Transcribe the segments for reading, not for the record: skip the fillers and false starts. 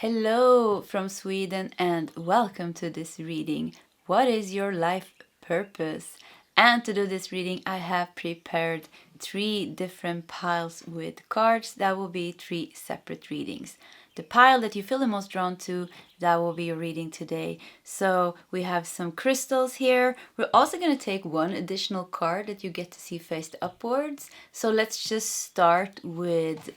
Hello from Sweden and welcome to this reading. What is your life purpose? And to do this reading, I have prepared 3 different piles with cards. That will be 3 separate readings. The pile that you feel the most drawn to, that will be your reading today. So we have some crystals here. We're also going to take 1 additional card that you get to see faced upwards. So let's just start with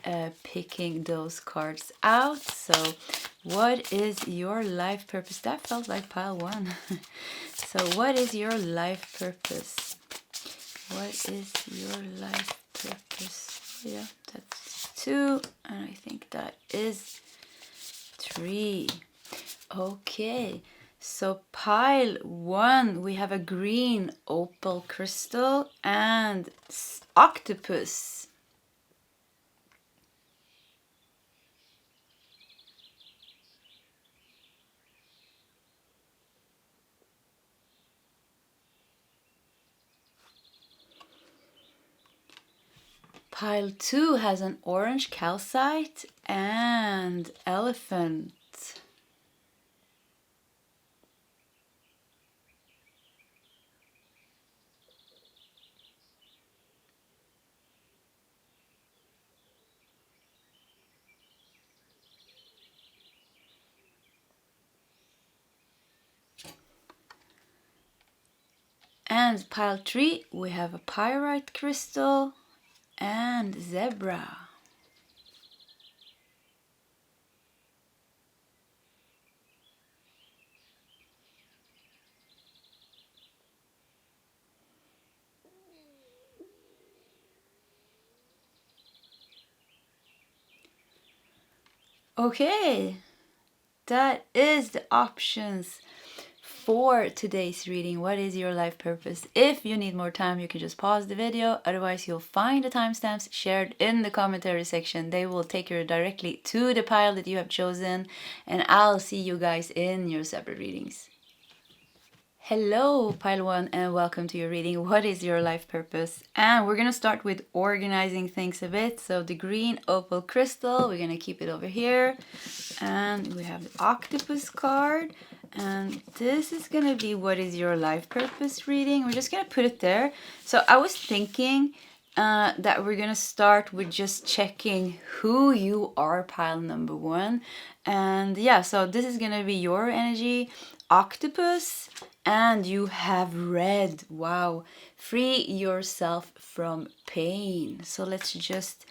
picking those cards out. So what is your life purpose? That felt like pile 1. So what is your life purpose? What is your life purpose? Yeah, that's 2. And I think that is 3. Okay, so pile 1, we have a green opal crystal and octopus. Pile 2 has an orange calcite and elephant. And pile 3, we have a pyrite crystal and zebra. Okay, that is the options for today's reading. What is your life purpose? If you need more time, you can just pause the video. Otherwise, you'll find the timestamps shared in the commentary section. They will take you directly to the pile that you have chosen. And I'll see you guys in your separate readings. Hello, pile 1, and welcome to your reading. What is your life purpose? And we're going to start with organizing things a bit. So the green opal crystal, we're going to keep it over here. And we have the octopus card. And this is going to be what is your life purpose reading. We're just going to put it there. So I was thinking that we're going to start with just checking who you are, pile number 1. And yeah, so this is going to be your energy, octopus. And you have red. Wow. Free yourself from pain. So let's just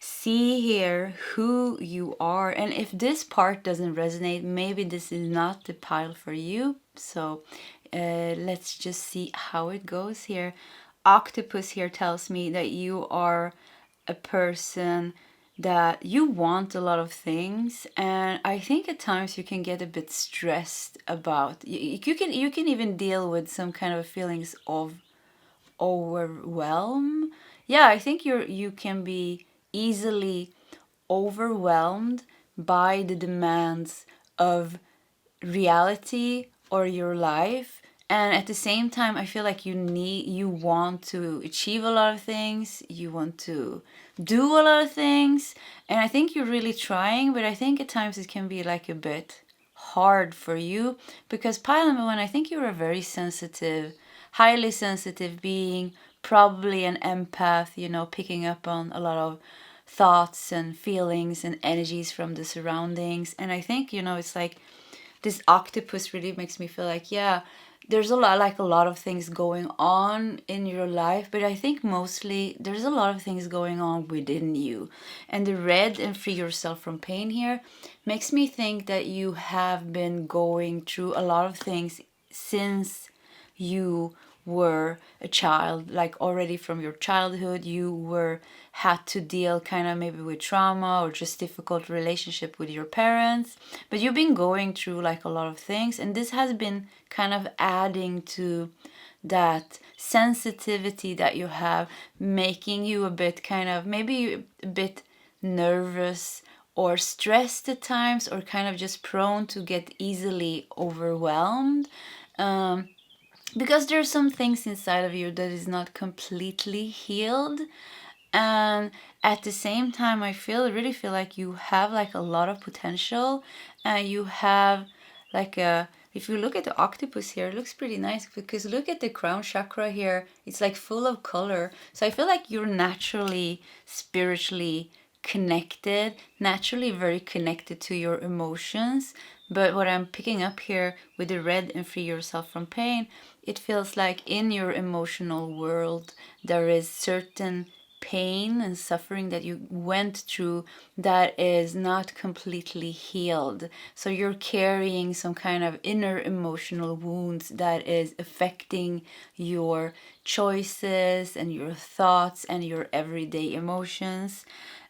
see here who you are. And if this part doesn't resonate, maybe this is not the pile for you. So let's just see how it goes here. Octopus here tells me that you are a person that you want a lot of things, and I think at times you can get a bit stressed about you can even deal with some kind of feelings of overwhelm. Yeah, I think you can be easily overwhelmed by the demands of reality or your life. And at the same time, I feel like you want to achieve a lot of things, you want to do a lot of things, and I think you're really trying, but I think at times it can be like a bit hard for you, because pile number 1, I think you're a very sensitive, highly sensitive being, probably an empath, picking up on a lot of thoughts and feelings and energies from the surroundings. And I think, it's like this octopus really makes me feel like, yeah, there's a lot of things going on in your life, but I think mostly there's a lot of things going on within you. And the red and free yourself from pain here makes me think that you have been going through a lot of things since you were a child, like already from your childhood you had to deal kind of maybe with trauma or just difficult relationship with your parents, but you've been going through like a lot of things, and this has been kind of adding to that sensitivity that you have, making you a bit kind of maybe a bit nervous or stressed at times, or kind of just prone to get easily overwhelmed. Because there's some things inside of you that is not completely healed. And at the same time, I really feel like you have like a lot of potential, and you have like a, if you look at the octopus here, it looks pretty nice, because look at the crown chakra here. It's like full of color. So I feel like you're naturally spiritually connected, naturally very connected to your emotions. But what I'm picking up here with the red and free yourself from pain, it feels like in your emotional world there is certain pain and suffering that you went through that is not completely healed. So you're carrying some kind of inner emotional wounds that is affecting your choices and your thoughts and your everyday emotions.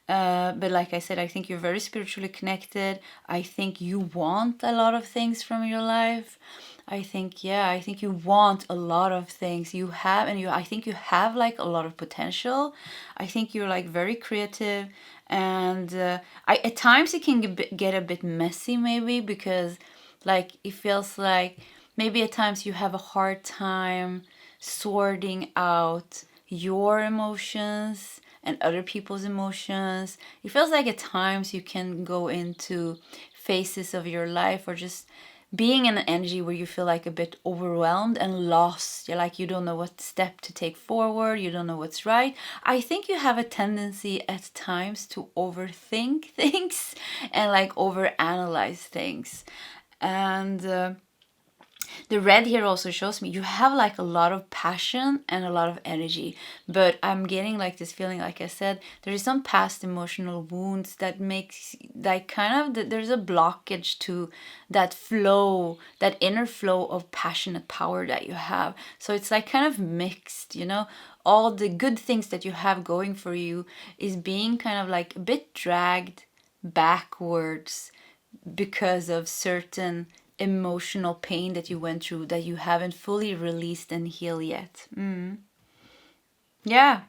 But like I said, I think you're very spiritually connected. I think you want a lot of things from your life. I think, yeah, I think you want a lot of things. You have, and I think you have like a lot of potential. I think you're like very creative, and at times it can get a bit messy, maybe, because like it feels like maybe at times you have a hard time sorting out your emotions and other people's emotions. It feels like at times you can go into phases of your life, or just being in an energy where you feel like a bit overwhelmed and lost. You're like, you don't know what step to take forward, you don't know what's right. I think you have a tendency at times to overthink things and like overanalyze things. And the red here also shows me you have like a lot of passion and a lot of energy, but I'm getting like this feeling, like I said, there is some past emotional wounds that makes like kind of there's a blockage to that flow, that inner flow of passionate power that you have. So it's like kind of mixed, you know, all the good things that you have going for you is being kind of like a bit dragged backwards because of certain emotional pain that you went through that you haven't fully released and healed yet. Yeah.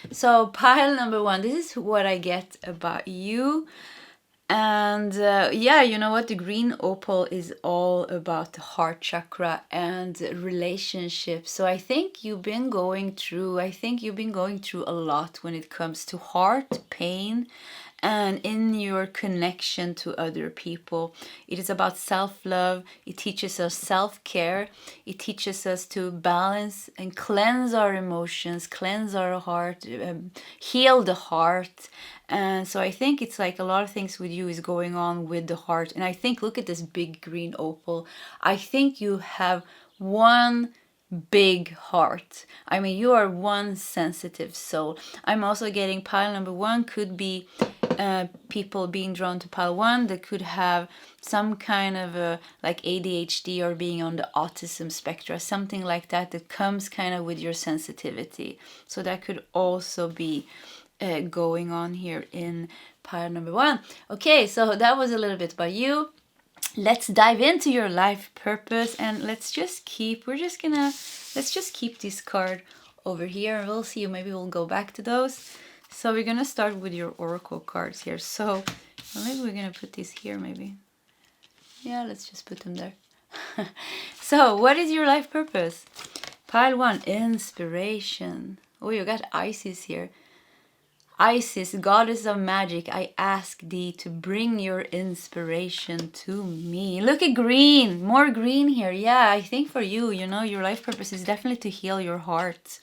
So pile number 1, this is what I get about you. And yeah, you know what? The green opal is all about the heart chakra and relationships. So I think you've been going through a lot when it comes to heart pain and in your connection to other people. It is about self-love. It teaches us self-care. It teaches us to balance and cleanse our emotions, cleanse our heart, heal the heart. And so I think it's like a lot of things with you is going on with the heart. And I think, look at this big green opal. I think you have one big heart. I mean, you are one sensitive soul. I'm also getting pile number 1 could be people being drawn to pile 1 that could have some kind of a like ADHD or being on the autism spectrum, something like that, that comes kind of with your sensitivity. So that could also be going on here in pile number 1. Okay, so that was a little bit about you. Let's dive into your life purpose, and let's just keep this card over here. We'll see, maybe we'll go back to those. So we're gonna start with your oracle cards here. So maybe we're gonna put these here, maybe. Yeah, let's just put them there. So what is your life purpose? Pile 1, inspiration. Oh, you got Isis here. Isis, goddess of magic, I ask thee to bring your inspiration to me. Look at green, more green here. Yeah, I think for you, you know, your life purpose is definitely to heal your heart.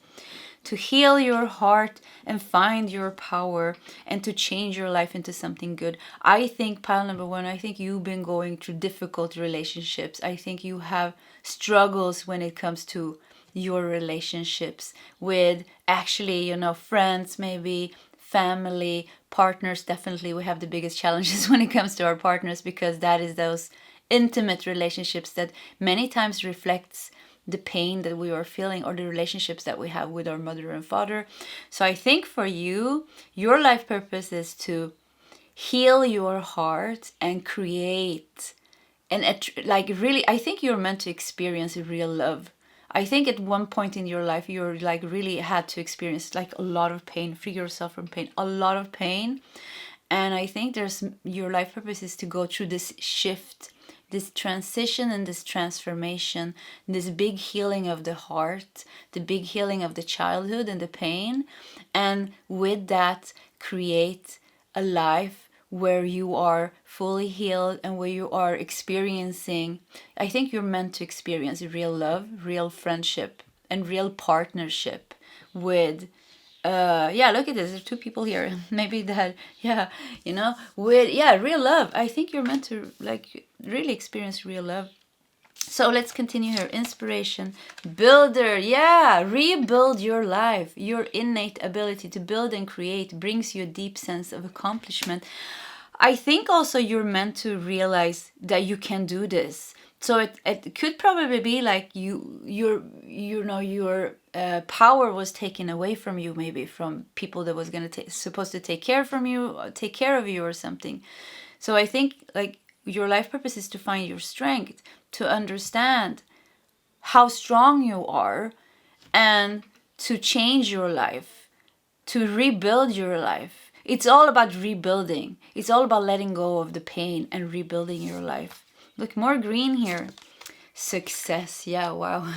To heal your heart and find your power and to change your life into something good. I think pile number 1, I think you've been going through difficult relationships. I think you have struggles when it comes to your relationships with actually, you know, friends, maybe family, partners. Definitely we have the biggest challenges when it comes to our partners, because that is those intimate relationships that many times reflects the pain that we are feeling, or the relationships that we have with our mother and father. So I think for you, your life purpose is to heal your heart and create and like really, I think you're meant to experience real love. I think at one point in your life you're like really had to experience like a lot of pain, free yourself from pain, a lot of pain. And I think there's your life purpose is to go through this shift this transition and this transformation, this big healing of the heart, the big healing of the childhood and the pain, and with that create a life where you are fully healed and where you are experiencing, I think you're meant to experience real love, real friendship, and real partnership with yeah, look at this, there's two people here. Maybe that, yeah, you know, with, yeah, real love. I think you're meant to like really experience real love. So let's continue here. Inspiration, builder. Yeah, rebuild your life. Your innate ability to build and create brings you a deep sense of accomplishment. I think also you're meant to realize that you can do this. So it could probably be like your power was taken away from you, maybe from people that was supposed to take care of you or something. So I think like your life purpose is to find your strength, to understand how strong you are, and to change your life, to rebuild your life. It's all about rebuilding. It's all about letting go of the pain and rebuilding your life. Look, more green here. Success. Yeah, wow.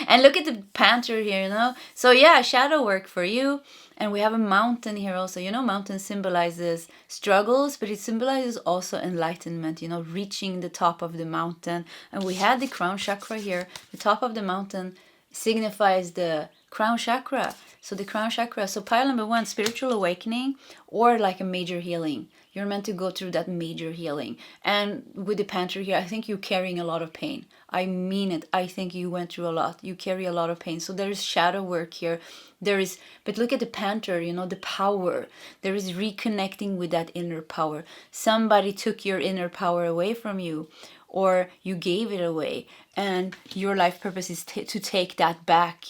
And look at the panther here, you know. So yeah, shadow work for you. And we have a mountain here also. You know, mountain symbolizes struggles, but it symbolizes also enlightenment, you know, reaching the top of the mountain. And we had the crown chakra here. The top of the mountain signifies the crown chakra. So the crown chakra. So pile number 1, spiritual awakening or like a major healing. You're meant to go through that major healing. And with the panther here, I think you're carrying a lot of pain. I mean it. I think you went through a lot. You carry a lot of pain. So there is shadow work here. But look at the panther, you know, the power. There is reconnecting with that inner power. Somebody took your inner power away from you, or you gave it away. And your life purpose is to take that back,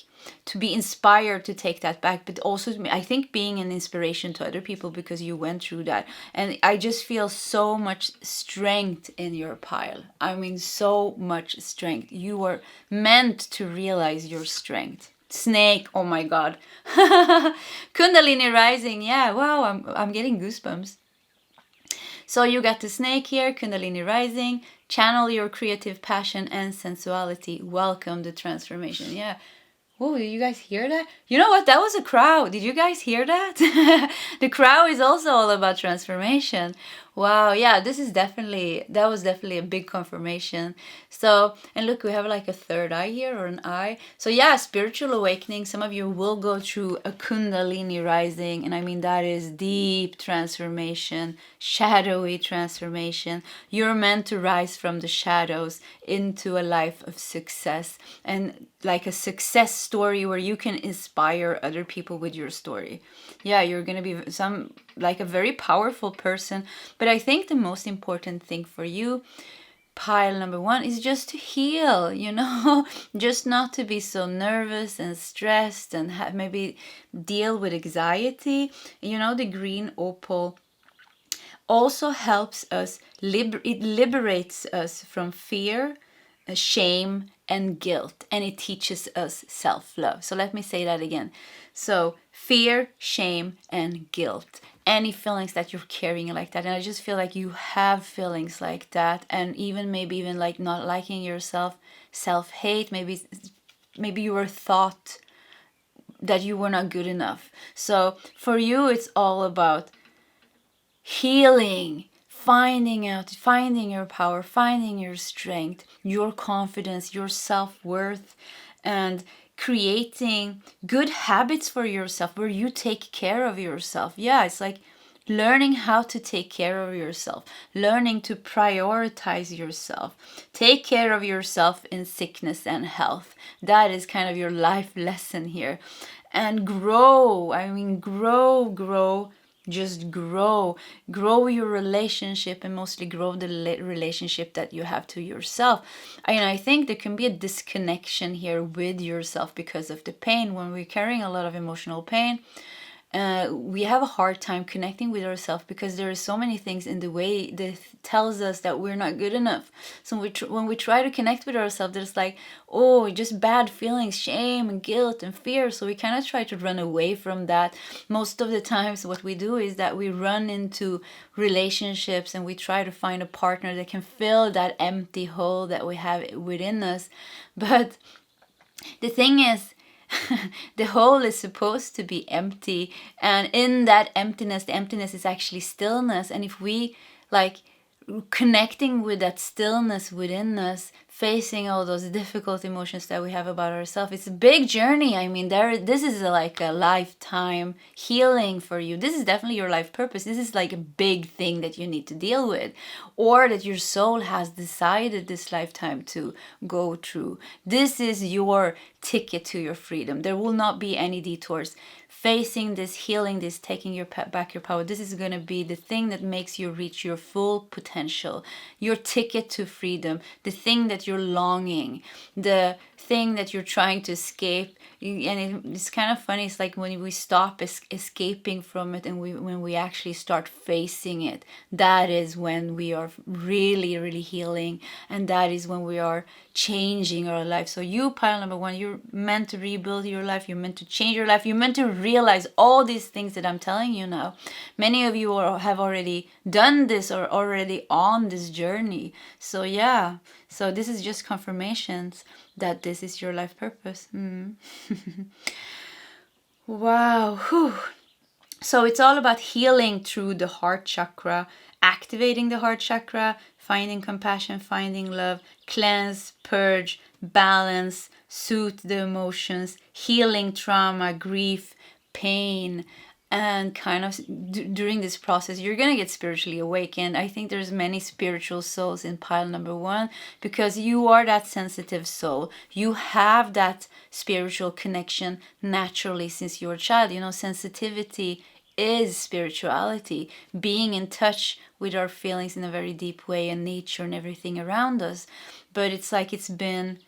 to be inspired to take that back, but also I think being an inspiration to other people because you went through that. And I just feel so much strength in your pile. I mean, so much strength. You were meant to realize your strength. Snake, oh my god. Kundalini rising, yeah, wow, I'm getting goosebumps. So you got the snake here, Kundalini rising, channel your creative passion and sensuality, welcome the transformation. Yeah. Oh, did you guys hear that? You know what? That was a crow. Did you guys hear that? The crow is also all about transformation. Wow, yeah, that was definitely a big confirmation. So, and look, we have like a third eye here, or an eye. So yeah, spiritual awakening. Some of you will go through a Kundalini rising, and I mean that is deep transformation, shadowy transformation. You're meant to rise from the shadows into a life of success, and like a success story where you can inspire other people with your story. Yeah, you're gonna be like a very powerful person. But I think the most important thing for you, pile number 1, is just to heal, you know, just not to be so nervous and stressed and maybe deal with anxiety. You know, the green opal also helps us, it liberates us from fear, shame, and guilt, and it teaches us self-love. So let me say that again. So fear, shame, and guilt, any feelings that you're carrying like that, and I just feel like you have feelings like that, and maybe even like not liking yourself, self-hate, maybe you were thought that you were not good enough. So for you, it's all about healing, finding your power, finding your strength, your confidence, your self-worth, and creating good habits for yourself where you take care of yourself. Yeah, it's like learning how to take care of yourself, learning to prioritize yourself, take care of yourself in sickness and health. That is kind of your life lesson here. And grow, I mean, grow. Just grow your relationship, and mostly grow the relationship that you have to yourself. I think there can be a disconnection here with yourself because of the pain. When we're carrying a lot of emotional pain, we have a hard time connecting with ourselves because there are so many things in the way that tells us that we're not good enough. So when we try to connect with ourselves, there's like, oh, just bad feelings, shame and guilt and fear. So we kind of try to run away from that. Most of the times what we do is that we run into relationships and we try to find a partner that can fill that empty hole that we have within us. But the thing is, the hole is supposed to be empty, and in that emptiness, the emptiness is actually stillness. And if we like connecting with that stillness within us, facing all those difficult emotions that we have about ourselves, it's a big journey. I mean, this is like a lifetime healing for you. This is definitely your life purpose. This is like a big thing that you need to deal with, or that your soul has decided this lifetime to go through. This is your ticket to your freedom. There will not be any detours. Facing this, healing this, taking back your power, this is going to be the thing that makes you reach your full potential, your ticket to freedom, the thing that you're longing, the thing that you're trying to escape. And it's kind of funny. It's like when we stop escaping from it and when we actually start facing it, that is when we are really, really healing. And that is when we are changing our life. So you, pile number one, you're meant to rebuild your life. You're meant to change your life. You're meant to realize all these things that I'm telling you now. Many of you have already done this or already on this journey. So yeah, so this is just confirmations that this is your life purpose. Wow. Whew. So it's all about healing through the heart chakra, activating the heart chakra, finding compassion, finding love, cleanse, purge, balance, soothe the emotions, healing trauma, grief, pain. And kind of during this process, you're going to get spiritually awakened. I think there's many spiritual souls in pile number one because you are that sensitive soul. You have that spiritual connection naturally since you're a child. You know, sensitivity is spirituality, being in touch with our feelings in a very deep way and nature and everything around us. But it's like it's been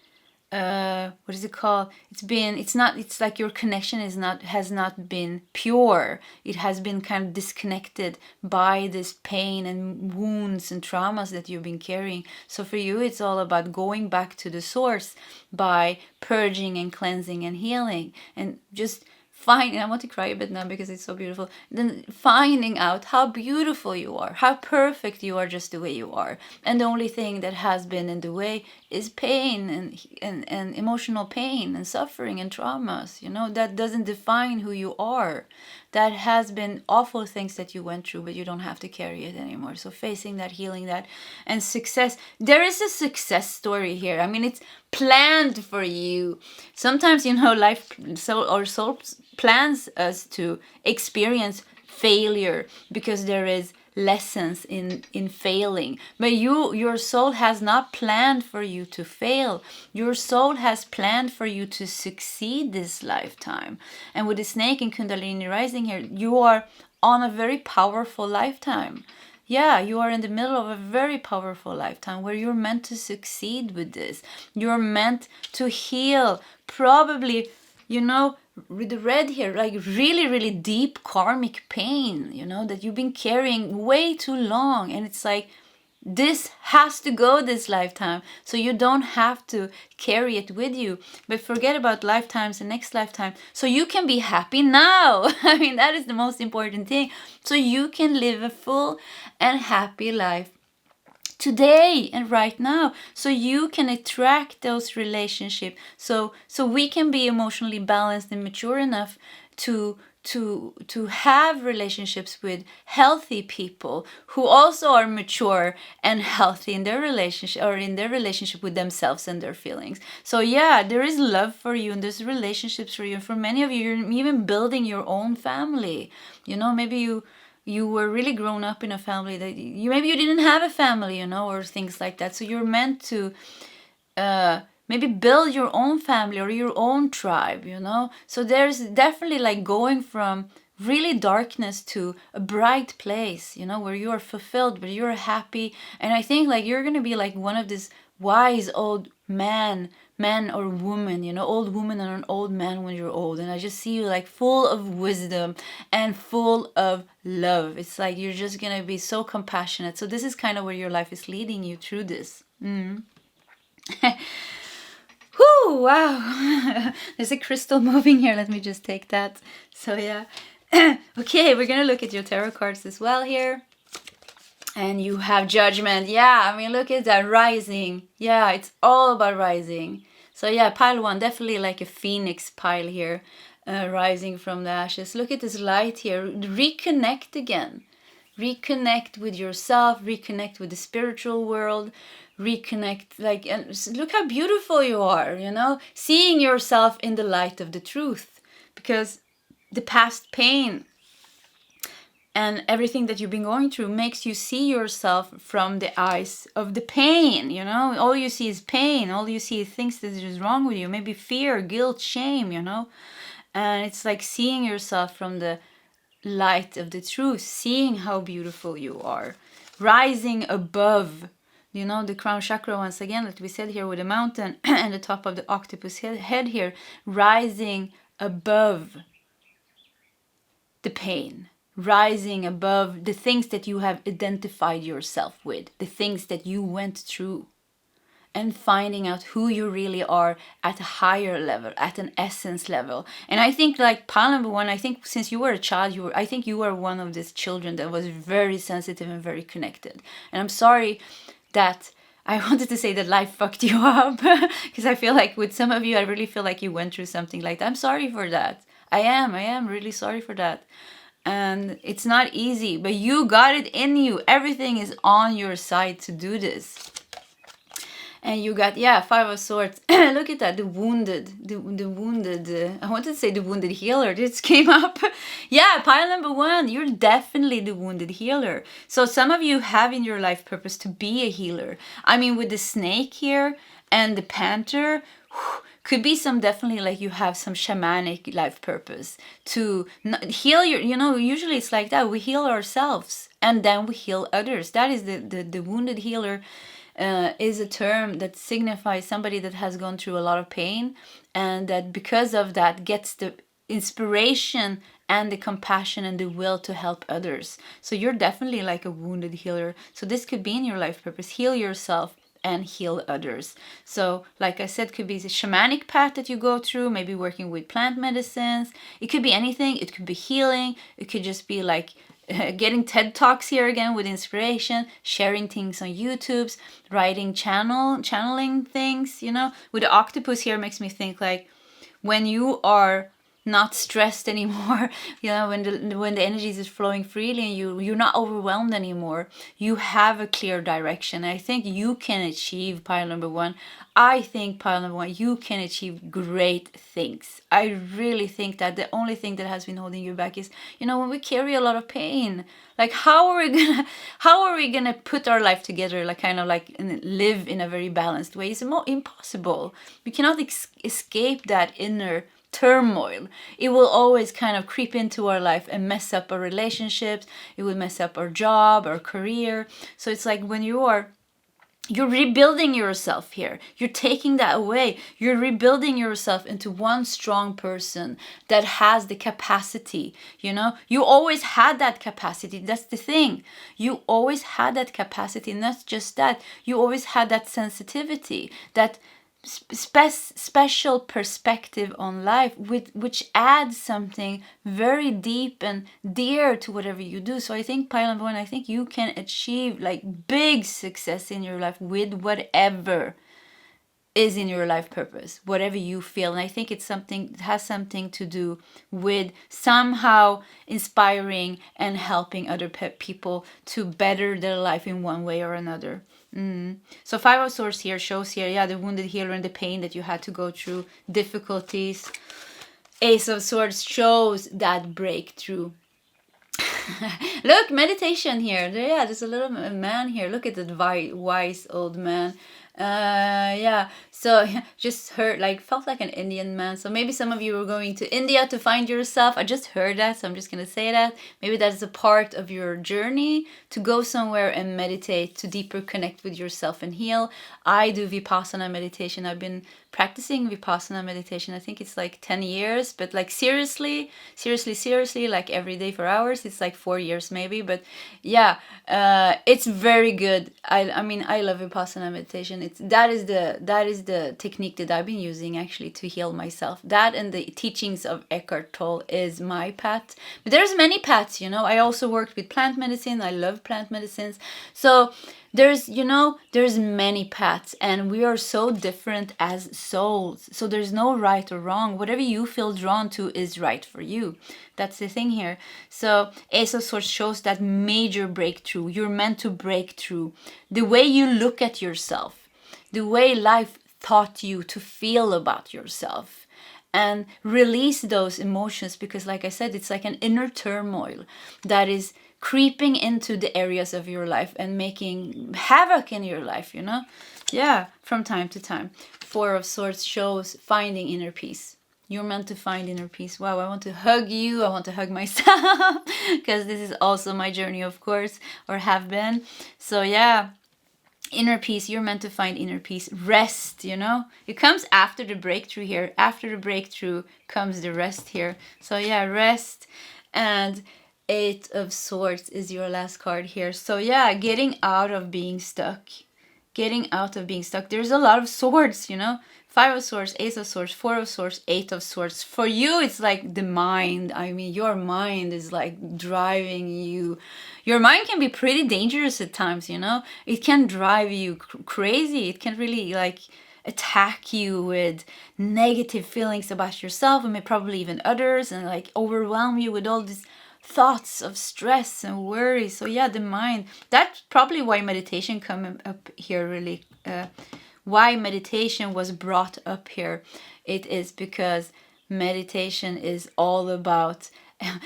what is it called? It's like your connection has not been pure. It has been kind of disconnected by this pain and wounds and traumas that you've been carrying. So for you, it's all about going back to the source by purging and cleansing and healing and just finding, I want to cry a bit now because it's so beautiful, then finding out how beautiful you are, how perfect you are just the way you are. And the only thing that has been in the way is pain and emotional pain and suffering and traumas. You know, that doesn't define who you are. That has been awful things that you went through, but you don't have to carry it anymore. So facing that, healing that, and success. There is a success story here. I mean, it's planned for you. Sometimes, you know, our soul plans us to experience failure because there is lessons in failing. But your soul has not planned for you to fail. Your soul has planned for you to succeed this lifetime. And with the snake and Kundalini rising here, you are on a very powerful lifetime. Yeah, you are in the middle of a very powerful lifetime where you're meant to succeed with this. You're meant to heal. Probably, you know, with the red here, like really, really deep karmic pain, you know, that you've been carrying way too long. And it's like, this has to go this lifetime. So you don't have to carry it with you. But forget about lifetimes and next lifetime. So you can be happy now. I mean, that is the most important thing. So you can live a full and happy life today and right now, so you can attract those relationships, so we can be emotionally balanced and mature enough to have relationships with healthy people who also are mature and healthy in their relationship or in their relationship with themselves and their feelings. So yeah, there is love for you and there's relationships for you, and for many of you, you're even building your own family. You know, maybe you were really grown up in a family that maybe you didn't have a family, you know, or things like that. So you're meant to maybe build your own family or your own tribe, you know. So there's definitely like going from really darkness to a bright place, you know, where you are fulfilled, where you're happy. And I think like you're going to be like one of these wise old man or woman, you know, old woman or an old man when you're old. And I just see you like full of wisdom and full of love. It's like you're just gonna be so compassionate. So this is kind of where your life is leading you through this. Whoo, wow. There's a crystal moving here. Let me just take that. So yeah. Okay, we're gonna look at your tarot cards as well here. And you have Judgment. Yeah, I mean, look at that. Rising. Yeah, it's all about rising. So yeah, pile 1, definitely like a phoenix pile here, rising from the ashes. Look at this light here. Reconnect again. Reconnect with yourself. Reconnect with the spiritual world. Reconnect, like, and look how beautiful you are, you know? Seeing yourself in the light of the truth. Because the past pain and everything that you've been going through makes you see yourself from the eyes of the pain, you know? All you see is pain. All you see is things that is wrong with you. Maybe fear, guilt, shame, you know? And it's like seeing yourself from the light of the truth, seeing how beautiful you are. Rising above, you know, the crown chakra, once again, like we said here with the mountain and the top of the octopus head here. Rising above the pain. Rising above the things that you have identified yourself with, the things that you went through, and finding out who you really are at a higher level, at an essence level. And I think like pile number 1, I think since you were a child, I think you were one of these children that was very sensitive and very connected. And I'm sorry that I wanted to say that life fucked you up, because I feel like with some of you, I really feel like you went through something like that. I'm sorry for that. I am really sorry for that. And it's not easy, but you got it in you. Everything is on your side to do this. And you got, yeah, 5 of Swords. Look at that, the wounded, the wounded, I wanted to say the wounded healer. This came up. Yeah, pile number 1, you're definitely the wounded healer. So some of you have in your life purpose to be a healer. I mean, with the snake here and the panther, could be some, definitely like you have some shamanic life purpose to heal your, you know, usually it's like that. We heal ourselves and then we heal others. That is the wounded healer. Is a term that signifies somebody that has gone through a lot of pain, and that because of that gets the inspiration and the compassion and the will to help others. So you're definitely like a wounded healer. So this could be in your life purpose. Heal yourself and heal others. So like I said, could be the shamanic path that you go through, maybe working with plant medicines. It could be anything. It could be healing. It could just be like getting TED Talks here again with inspiration, sharing things on YouTube's, writing channeling things, you know. With the octopus here makes me think like when you are not stressed anymore, you know, when the energies is flowing freely and you're not overwhelmed anymore, you have a clear direction. I think you can achieve pile number 1. I think pile number 1, you can achieve great things. I really think that the only thing that has been holding you back is, you know, when we carry a lot of pain, like how are we gonna put our life together, like kind of like live in a very balanced way? It's impossible. We cannot escape that inner turmoil. It will always kind of creep into our life and mess up our relationships. It will mess up our job, our career. So it's like when you're rebuilding yourself here. You're taking that away. You're rebuilding yourself into one strong person that has the capacity, you know? You always had that capacity. That's the thing. You always had that capacity. And not just that. You always had that sensitivity, that special perspective on life, which adds something very deep and dear to whatever you do. So I think pile number 1, I think you can achieve like big success in your life with whatever is in your life purpose, whatever you feel. And I think it has something to do with somehow inspiring and helping other people to better their life in one way or another. So 5 of Swords here shows here, yeah, the wounded healer and the pain that you had to go through, difficulties. Ace of Swords shows that breakthrough. Look, meditation here. There's a little man here. Look at that wise old man. Yeah, so just heard, like, felt like an Indian man. So maybe some of you were going to India to find yourself. I just heard that, so I'm just gonna say that. Maybe that's a part of your journey to go somewhere and meditate, to deeper connect with yourself and heal. I do Vipassana meditation. I've been practicing Vipassana meditation. I think it's like 10 years, but like seriously, like every day for hours, it's like 4 years maybe. But yeah, it's very good. I mean, I love Vipassana meditation. That is the technique that I've been using actually to heal myself. That and the teachings of Eckhart Tolle is my path. But there's many paths, you know. I also worked with plant medicine. I love plant medicines. So there's many paths, and we are so different as souls. So there's no right or wrong. Whatever you feel drawn to is right for you. That's the thing here. So Ace of Swords shows that major breakthrough. You're meant to break through the way you look at yourself, the way life taught you to feel about yourself, and release those emotions, because like I said, it's like an inner turmoil that is creeping into the areas of your life and making havoc in your life, you know? Yeah, from time to time. Four of Swords shows finding inner peace. You're meant to find inner peace. Wow, I want to hug you. I want to hug myself because this is also my journey, of course, or have been. So yeah, inner peace. You're meant to find inner peace. Rest, you know? It comes after the breakthrough here. After the breakthrough comes the rest here. So yeah, rest. And Eight of Swords is your last card here. So yeah, getting out of being stuck. Getting out of being stuck. There's a lot of swords, you know? Five of Swords, Ace of Swords, Four of Swords, Eight of Swords. For you, it's like the mind. I mean, your mind is like driving you. Your mind can be pretty dangerous at times, you know? It can drive you crazy. It can really like attack you with negative feelings about yourself and maybe probably even others, and like overwhelm you with all these thoughts of stress and worry. So yeah, the mind. That's probably why meditation come up here really. Why meditation was brought up here. It is because meditation is all about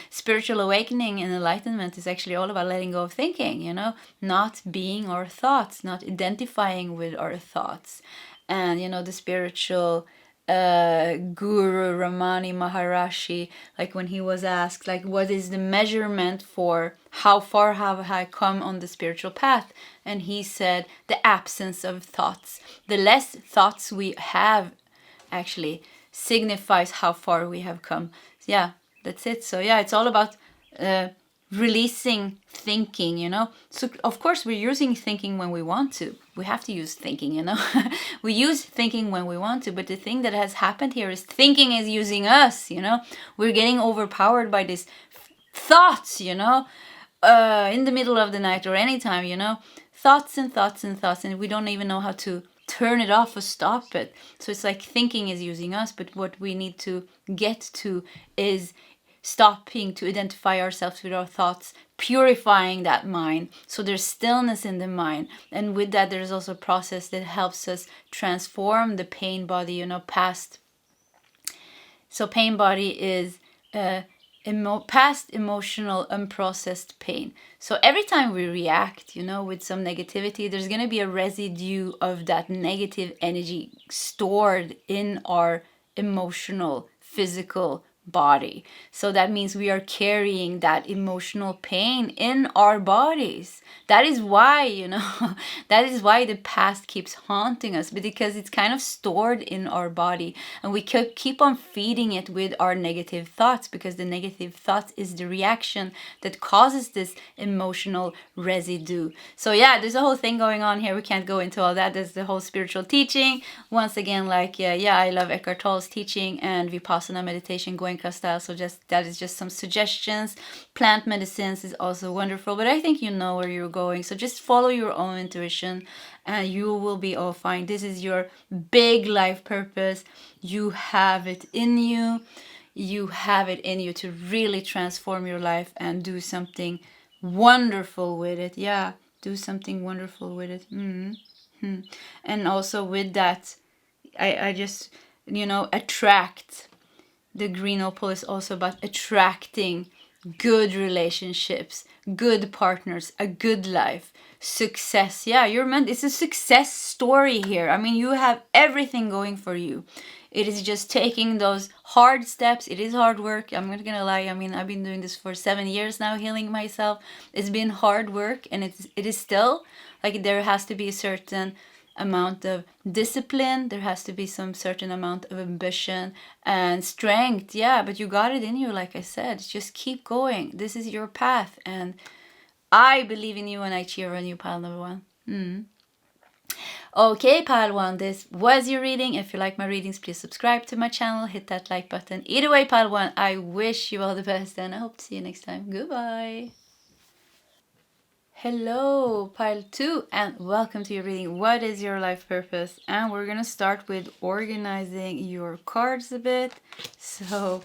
spiritual awakening and enlightenment is actually all about letting go of thinking, you know, not being our thoughts, not identifying with our thoughts. And you know, the spiritual guru Ramani Maharishi, like when he was asked, like, what is the measurement for how far have I come on the spiritual path? And he said, the absence of thoughts. The less thoughts we have actually signifies how far we have come. Yeah, that's it. So yeah, it's all about releasing thinking, you know. So of course we're using thinking when we want to. We have to use thinking, you know. We use thinking when we want to, but the thing that has happened here is thinking is using us, you know. We're getting overpowered by these thoughts, you know, in the middle of the night or anytime, you know. Thoughts and thoughts and thoughts, and we don't even know how to turn it off or stop it. So it's like thinking is using us, but what we need to get to is stopping to identify ourselves with our thoughts, purifying that mind so there's stillness in the mind. And with that, there's also a process that helps us transform the pain body, you know, past. So pain body is past emotional unprocessed pain. So every time we react, you know, with some negativity, there's going to be a residue of that negative energy stored in our emotional, physical body. So that means we are carrying that emotional pain in our bodies. That is why, you know, that is why the past keeps haunting us, because it's kind of stored in our body, and we keep on feeding it with our negative thoughts, because the negative thoughts is the reaction that causes this emotional residue. So yeah, there's a whole thing going on here. We can't go into all that. There's the whole spiritual teaching. Once again, like, yeah, I love Eckhart Tolle's teaching and Vipassana meditation, Goenka style. So just that is just some suggestions. Plant medicines is also wonderful, but I think you know where you're going. So just follow your own intuition and you will be all fine. This is your big life purpose. You have it in you. You have it in you to really transform your life and do something wonderful with it. Yeah, do something wonderful with it. And also with that, I just, you know, attract. The green opal is also about attracting good relationships, good partners, a good life. success. Yeah, you're meant, it's a success story here. I mean, you have everything going for you. It is just taking those hard steps. It is hard work. I'm not gonna lie. I mean, I've been doing this for 7 years now, healing myself. It's been hard work, and it is still like there has to be a certain amount of discipline. There has to be some certain amount of ambition and strength. Yeah, but you got it in you, like I said. Just keep going. This is your path, and I believe in you and I cheer on you, pile number one. Okay, pile one, this was your reading. If you like my readings, please subscribe to my channel, hit that like button. Either way, pile one, I wish you all the best, and I hope to see you next time. Goodbye. Hello, pile two, and welcome to your reading. What is your life purpose? And we're gonna start with organizing your cards a bit. So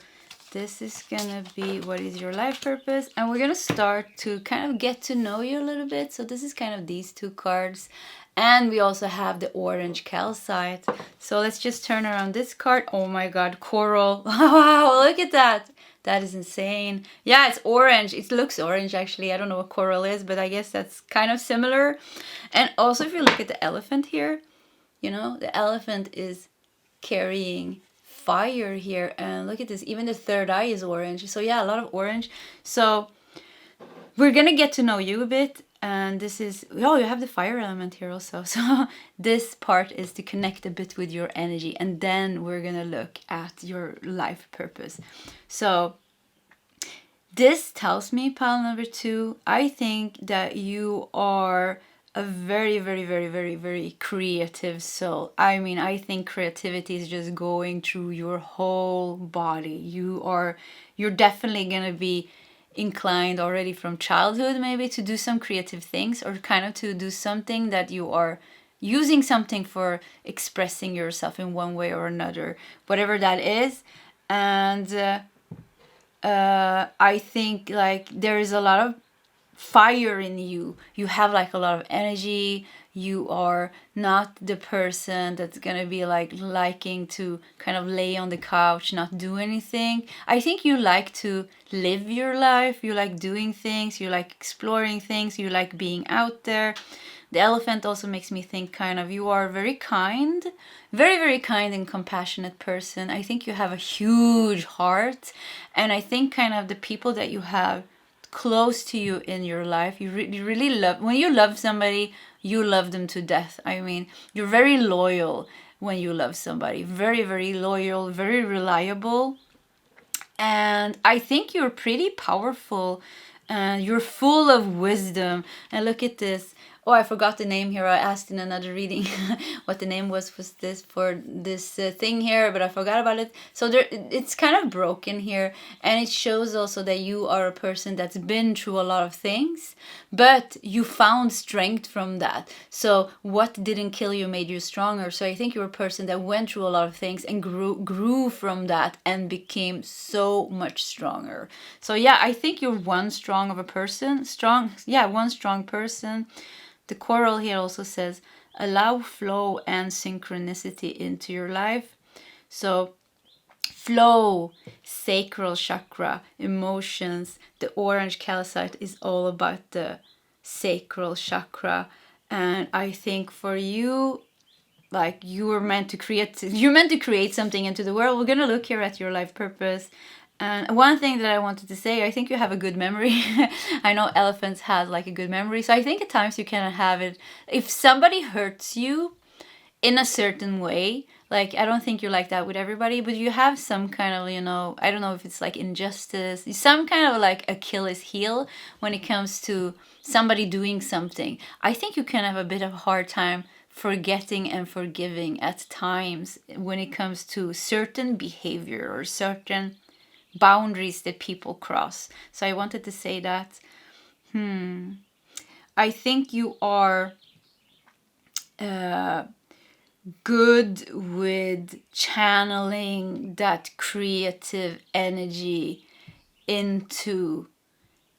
this is gonna be what is your life purpose, and we're gonna start to kind of get to know you a little bit. So this is kind of these two cards, and we also have the orange calcite. So let's just turn around this card. Oh my god, coral. Wow, look at that. That is insane. Yeah, it's orange. It looks orange actually. I don't know what coral is, but I guess that's kind of similar. And also if you look at the elephant here, you know, the elephant is carrying fire here. And look at this, even the third eye is orange. So yeah, a lot of orange. So we're gonna get to know you a bit. And this is, oh, you have the fire element here also. So this part is to connect a bit with your energy. And then we're gonna look at your life purpose. So this tells me, pile number two, I think that you are a very, very, very, very, very creative soul. I mean, I think creativity is just going through your whole body. You're definitely gonna be inclined already from childhood maybe to do some creative things, or kind of to do something that you are using something for expressing yourself in one way or another, whatever that is. And I think like there is a lot of fire in you. You have like a lot of energy. You are not the person that's gonna be like liking to kind of lay on the couch, not do anything. I think you like to live your life. You like doing things. You like exploring things. You like being out there. The elephant also makes me think kind of you are very kind, very, very kind and compassionate person. I think you have a huge heart. And I think kind of the people that you have close to you in your life, you really love, when you love somebody, you love them to death. I mean, you're very loyal when you love somebody. Very, very loyal, very reliable. And I think you're pretty powerful and you're full of wisdom. And look at this. Oh, I forgot the name here. I asked in another reading what the name was this for this thing here, but I forgot about it. So there, it's kind of broken here, and it shows also that you are a person that's been through a lot of things, but you found strength from that. So what didn't kill you made you stronger. So I think you're a person that went through a lot of things and grew from that and became so much stronger. So yeah, I think you're one strong of a person. One strong person. The coral here also says, allow flow and synchronicity into your life. So flow, sacral chakra, emotions. The orange calcite is all about the sacral chakra. And I think for you, like you're meant to create something into the world. We're going to look here at your life purpose. And one thing that I wanted to say, I think you have a good memory. I know elephants have like a good memory. So I think at times you can have it. If somebody hurts you in a certain way, like I don't think you're like that with everybody, but you have some kind of, I don't know if it's like injustice, some kind of like Achilles heel when it comes to somebody doing something. I think you can have a bit of a hard time forgetting and forgiving at times when it comes to certain behavior or certain boundaries that people cross. So I wanted to say that I think you are good with channeling that creative energy into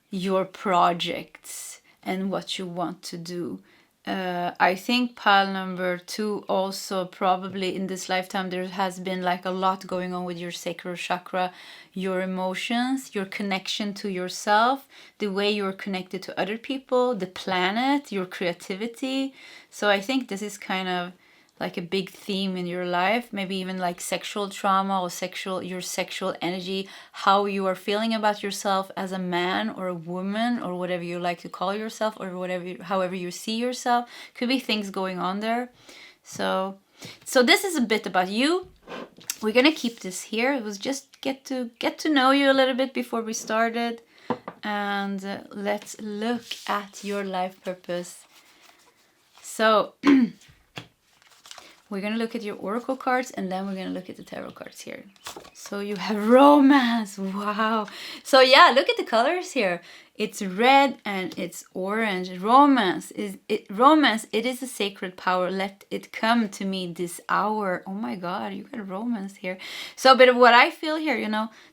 your projects and what you want to do. I think pile number 2 also, probably in this lifetime there has been like a lot going on with your sacral chakra, your emotions, your connection to yourself, the way you're connected to other people, the planet, your creativity. So I think this is kind of like a big theme in your life, maybe even like sexual trauma or your sexual energy, how you are feeling about yourself as a man or a woman or whatever you like to call yourself, or however you see yourself. Could be things going on there. So this is a bit about you. We're gonna keep this here. It was just get to know you a little bit before we started, and let's look at your life purpose. So we're going to look at your oracle cards, and then we're going to look at the tarot cards here. So you have romance. Wow. So yeah, look at the colors here. It's red and it's orange. Romance. It is a sacred power. Let it come to me this hour. Oh my God, you got romance here. So, but what I feel here,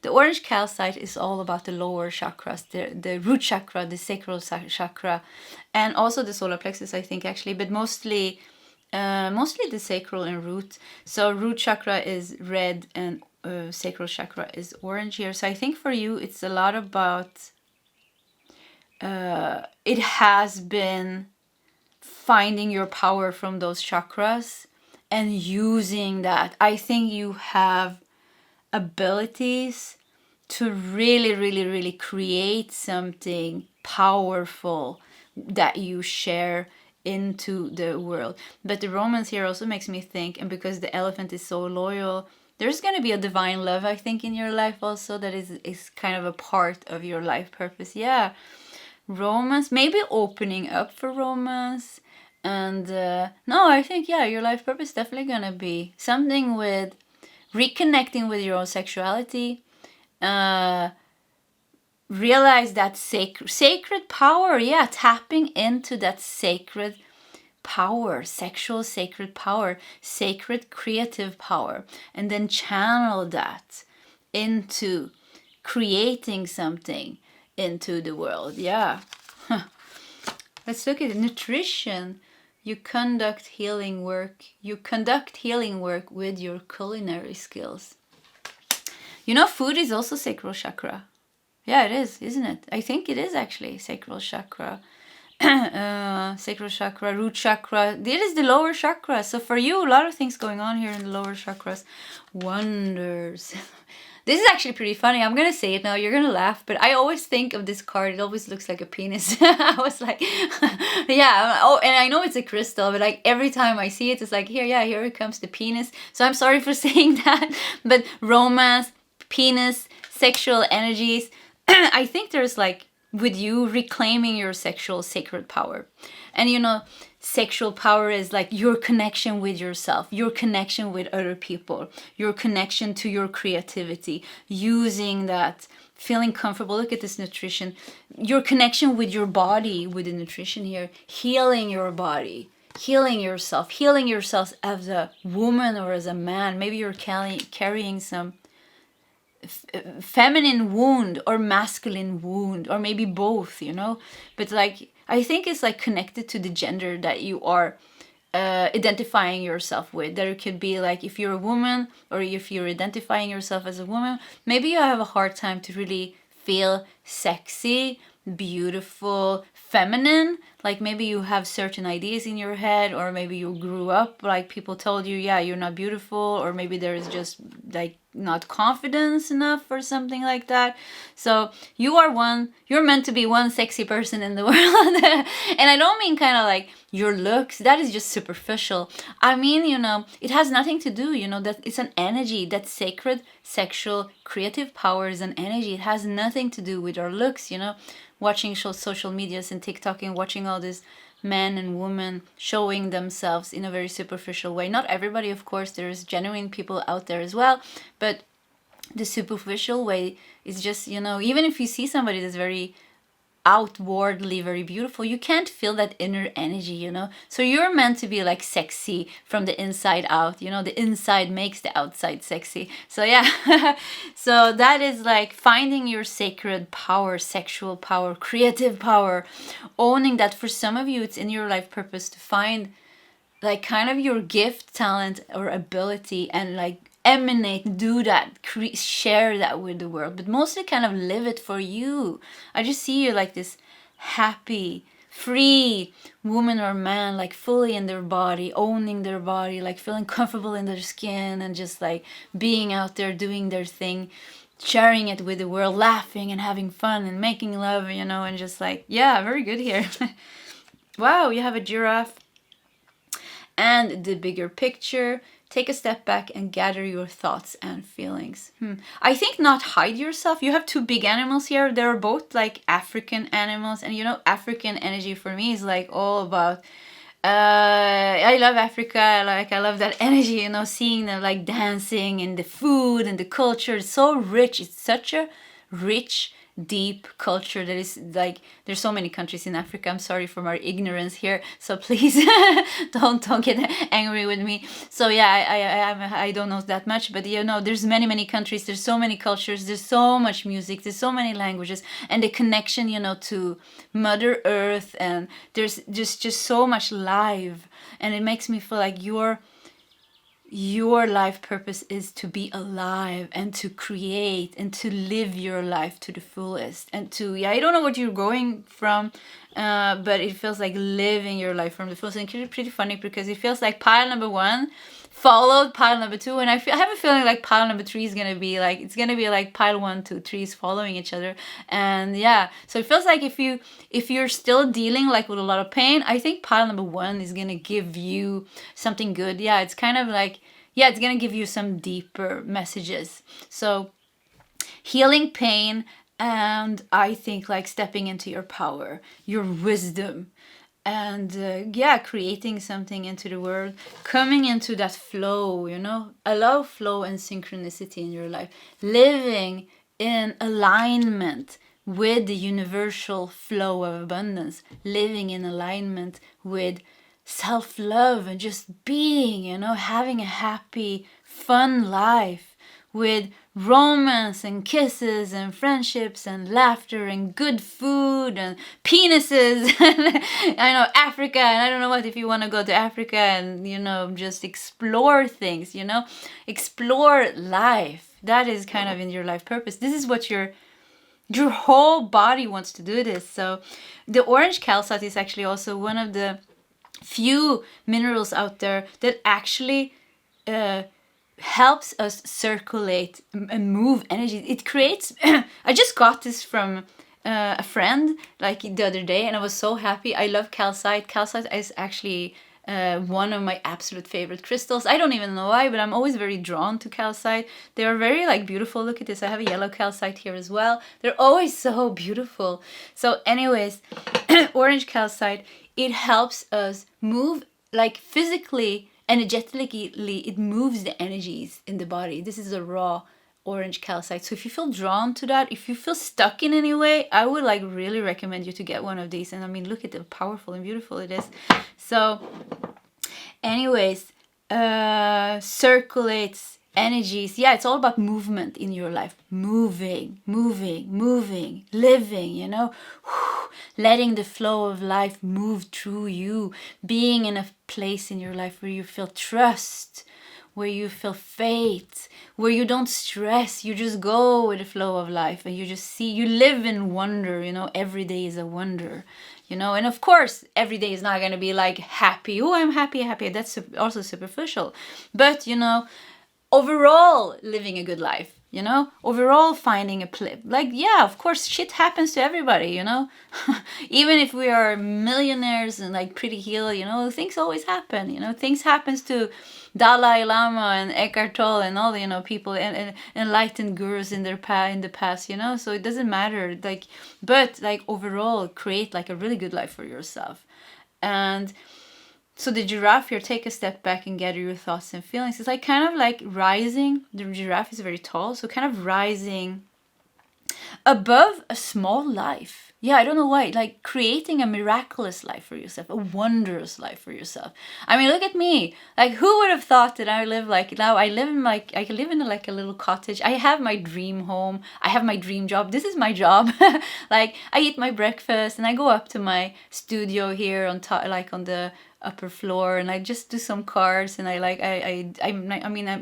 the orange calcite is all about the lower chakras, the root chakra, the sacral chakra, and also the solar plexus, I think, actually, but mostly the sacral and root. So root chakra is red and sacral chakra is orange here. So I think for you it's a lot about it has been finding your power from those chakras and using that. I think you have abilities to really, really, really create something powerful that you share into the world. But the romance here also makes me think, and because the elephant is so loyal, there's going to be a divine love, I think, in your life also that is kind of a part of your life purpose. Yeah, romance, maybe opening up for romance. And no, I think, yeah, your life purpose is definitely going to be something with reconnecting with your own sexuality, realize that sacred power. Yeah, tapping into that sacred power, sexual sacred power, sacred creative power, and then channel that into creating something into the world. Yeah. Let's look at nutrition. You conduct healing work. You conduct healing work with your culinary skills. Food is also sacral chakra. Yeah, it is, isn't it? I think it is actually sacral chakra. Sacral chakra, root chakra. It is the lower chakra. So for you, a lot of things going on here in the lower chakras. Wonders. This is actually pretty funny. I'm going to say it now. You're going to laugh. But I always think of this card. It always looks like a penis. I was like, yeah. Oh, and I know it's a crystal. But like every time I see it, it's like, here it comes the penis. So I'm sorry for saying that. But romance, penis, sexual energies. I think there's like, with you reclaiming your sexual sacred power. And sexual power is like your connection with yourself, your connection with other people, your connection to your creativity, using that, feeling comfortable. Look at this nutrition, your connection with your body, with the nutrition here, healing your body, healing yourself as a woman or as a man. Maybe you're carrying some feminine wound or masculine wound, or maybe both, but like I think it's like connected to the gender that you are identifying yourself with. There could be like, if you're a woman or if you're identifying yourself as a woman, maybe you have a hard time to really feel sexy, beautiful, feminine. Like maybe you have certain ideas in your head, or maybe you grew up like people told you, yeah, you're not beautiful, or maybe there is just like not confidence enough or something like that. So you're meant to be one sexy person in the world. And I don't mean kind of like your looks, that is just superficial. I mean, it has nothing to do, that it's an energy. That sacred sexual creative power is an energy. It has nothing to do with our looks. Watching social medias and TikTok and watching all these men and women showing themselves in a very superficial way. Not everybody, of course, there's genuine people out there as well, but the superficial way is just, even if you see somebody that's very outwardly very beautiful, you can't feel that inner energy, you know. So you're meant to be like sexy from the inside out, you know. The inside makes the outside sexy. So yeah. So that is like finding your sacred power, sexual power, creative power, owning that. For some of you, it's in your life purpose to find like kind of your gift, talent, or ability, and like emanate, do that, share that with the world, but mostly kind of live it for you. I just see you like this happy, free woman or man, like fully in their body, owning their body, like feeling comfortable in their skin, and just like being out there doing their thing, sharing it with the world, laughing and having fun and making love, you know, and just like, yeah, very good here. Wow, you have a giraffe. And the bigger picture, take a step back and gather your thoughts and feelings. I think not hide yourself. You have two big animals here. They're both like African animals. And you know, African energy for me is like all about, I love Africa. Like I love that energy, you know, seeing them like dancing and the food and the culture. It's so rich. It's such a rich, deep culture that is like, there's so many countries in Africa. I'm sorry for my ignorance here, so please don't get angry with me. So yeah, I don't know that much, but you know, there's many countries, there's so many cultures, there's so much music, there's so many languages, and the connection, you know, to Mother Earth, and there's just so much live, and it makes me feel like your life purpose is to be alive and to create and to live your life to the fullest, and to, yeah, I don't know what you're going from, but it feels like living your life from the fullest. And it's pretty funny because it feels like pile number 1 followed pile number 2, and I have a feeling like pile number 3 is gonna be like, it's gonna be like pile 1, 2, 3 is following each other. And yeah, so it feels like if you're still dealing like with a lot of pain, I think pile number 1 is gonna give you something good. Yeah, it's kind of like, yeah, it's gonna give you some deeper messages. So healing pain, and I think like stepping into your power, your wisdom, and yeah, creating something into the world, coming into that flow, you know. Allow flow and synchronicity in your life, living in alignment with the universal flow of abundance, living in alignment with self-love, and just being, you know, having a happy, fun life with romance and kisses and friendships and laughter and good food and penises. I know, Africa, and I don't know what, if you want to go to Africa and, you know, just explore things, you know, explore life. That is kind of in your life purpose. This is what your whole body wants to do this. So the orange calcite is actually also one of the few minerals out there that actually helps us circulate and move energy. It creates I just got this from a friend like the other day, and I was so happy. I love calcite. Calcite is actually one of my absolute favorite crystals. I don't even know why, but I'm always very drawn to calcite. They are very like beautiful. Look at this, I have a yellow calcite here as well. They're always so beautiful. So anyways, orange calcite, it helps us move like physically, energetically. It moves the energies in the body. This is a raw orange calcite. So if you feel drawn to that, if you feel stuck in any way, I would like really recommend you to get one of these. And I mean, look at how powerful and beautiful it is. So anyways, circulates energies. Yeah, it's all about movement in your life. Moving, living, you know, letting the flow of life move through you, being in a place in your life where you feel trust, where you feel faith, where you don't stress, you just go with the flow of life, and you just see, you live in wonder, you know. Every day is a wonder, you know. And of course, every day is not going to be like happy. Oh, I'm happy. That's also superficial. But, you know, overall living a good life, you know, overall finding a place. Like, yeah, of course, shit happens to everybody, you know. Even if we are millionaires and like pretty heal, you know, things always happen, you know. Things happens to Dalai Lama and Eckhart Tolle and all the, you know, people and enlightened gurus in the past, you know. So it doesn't matter, like, but like overall create like a really good life for yourself. And so the giraffe here, take a step back and gather your thoughts and feelings. It's like kind of like rising. The giraffe is very tall, so kind of rising above a small life. Yeah, I don't know why. Like creating a miraculous life for yourself, a wondrous life for yourself. I mean, look at me. Like, who would have thought that I live like now? I live in like a little cottage. I have my dream home. I have my dream job. This is my job. Like, I eat my breakfast and I go up to my studio here on top, like on the upper floor, and I just do some cards, and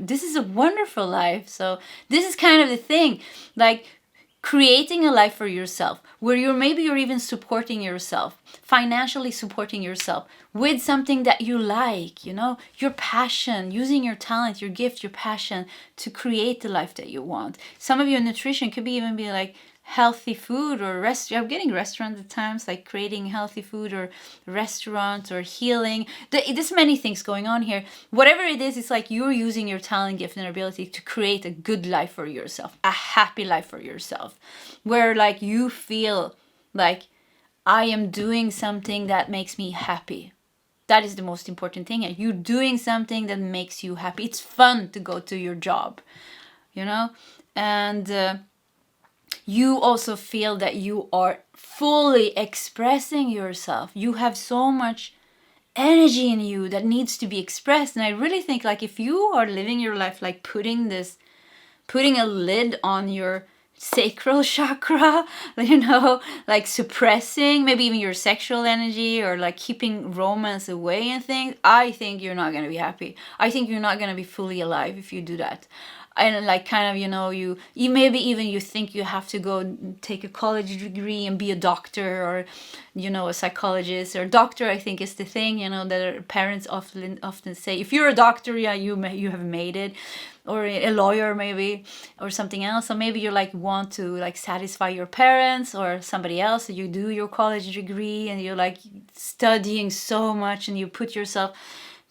this is a wonderful life. So this is kind of the thing, like creating a life for yourself where you're even supporting yourself, financially supporting yourself with something that you like, your passion, using your talent, your gift, your passion to create the life that you want. Some of your nutrition could even be like healthy food, or I'm getting restaurants at times, like creating healthy food, or restaurants, or healing. There's many things going on here. Whatever it is, it's like you're using your talent, gift, and ability to create a good life for yourself, a happy life for yourself, where like you feel like, I am doing something that makes me happy. That is the most important thing. You're doing something that makes you happy. It's fun to go to your job, and you also feel that you are fully expressing yourself. You have so much energy in you that needs to be expressed. And I really think, like, if you are living your life like putting a lid on your sacral chakra, like suppressing maybe even your sexual energy, or like keeping romance away and things, I think you're not going to be happy. I think you're not going to be fully alive if you do that. And like kind of, you maybe even you think you have to go take a college degree and be a doctor, or a psychologist or doctor. I think is the thing, that parents often say, if you're a doctor, yeah, you have made it, or a lawyer maybe, or something else. So maybe you like want to like satisfy your parents or somebody else. So you do your college degree and you're like studying so much, and you put yourself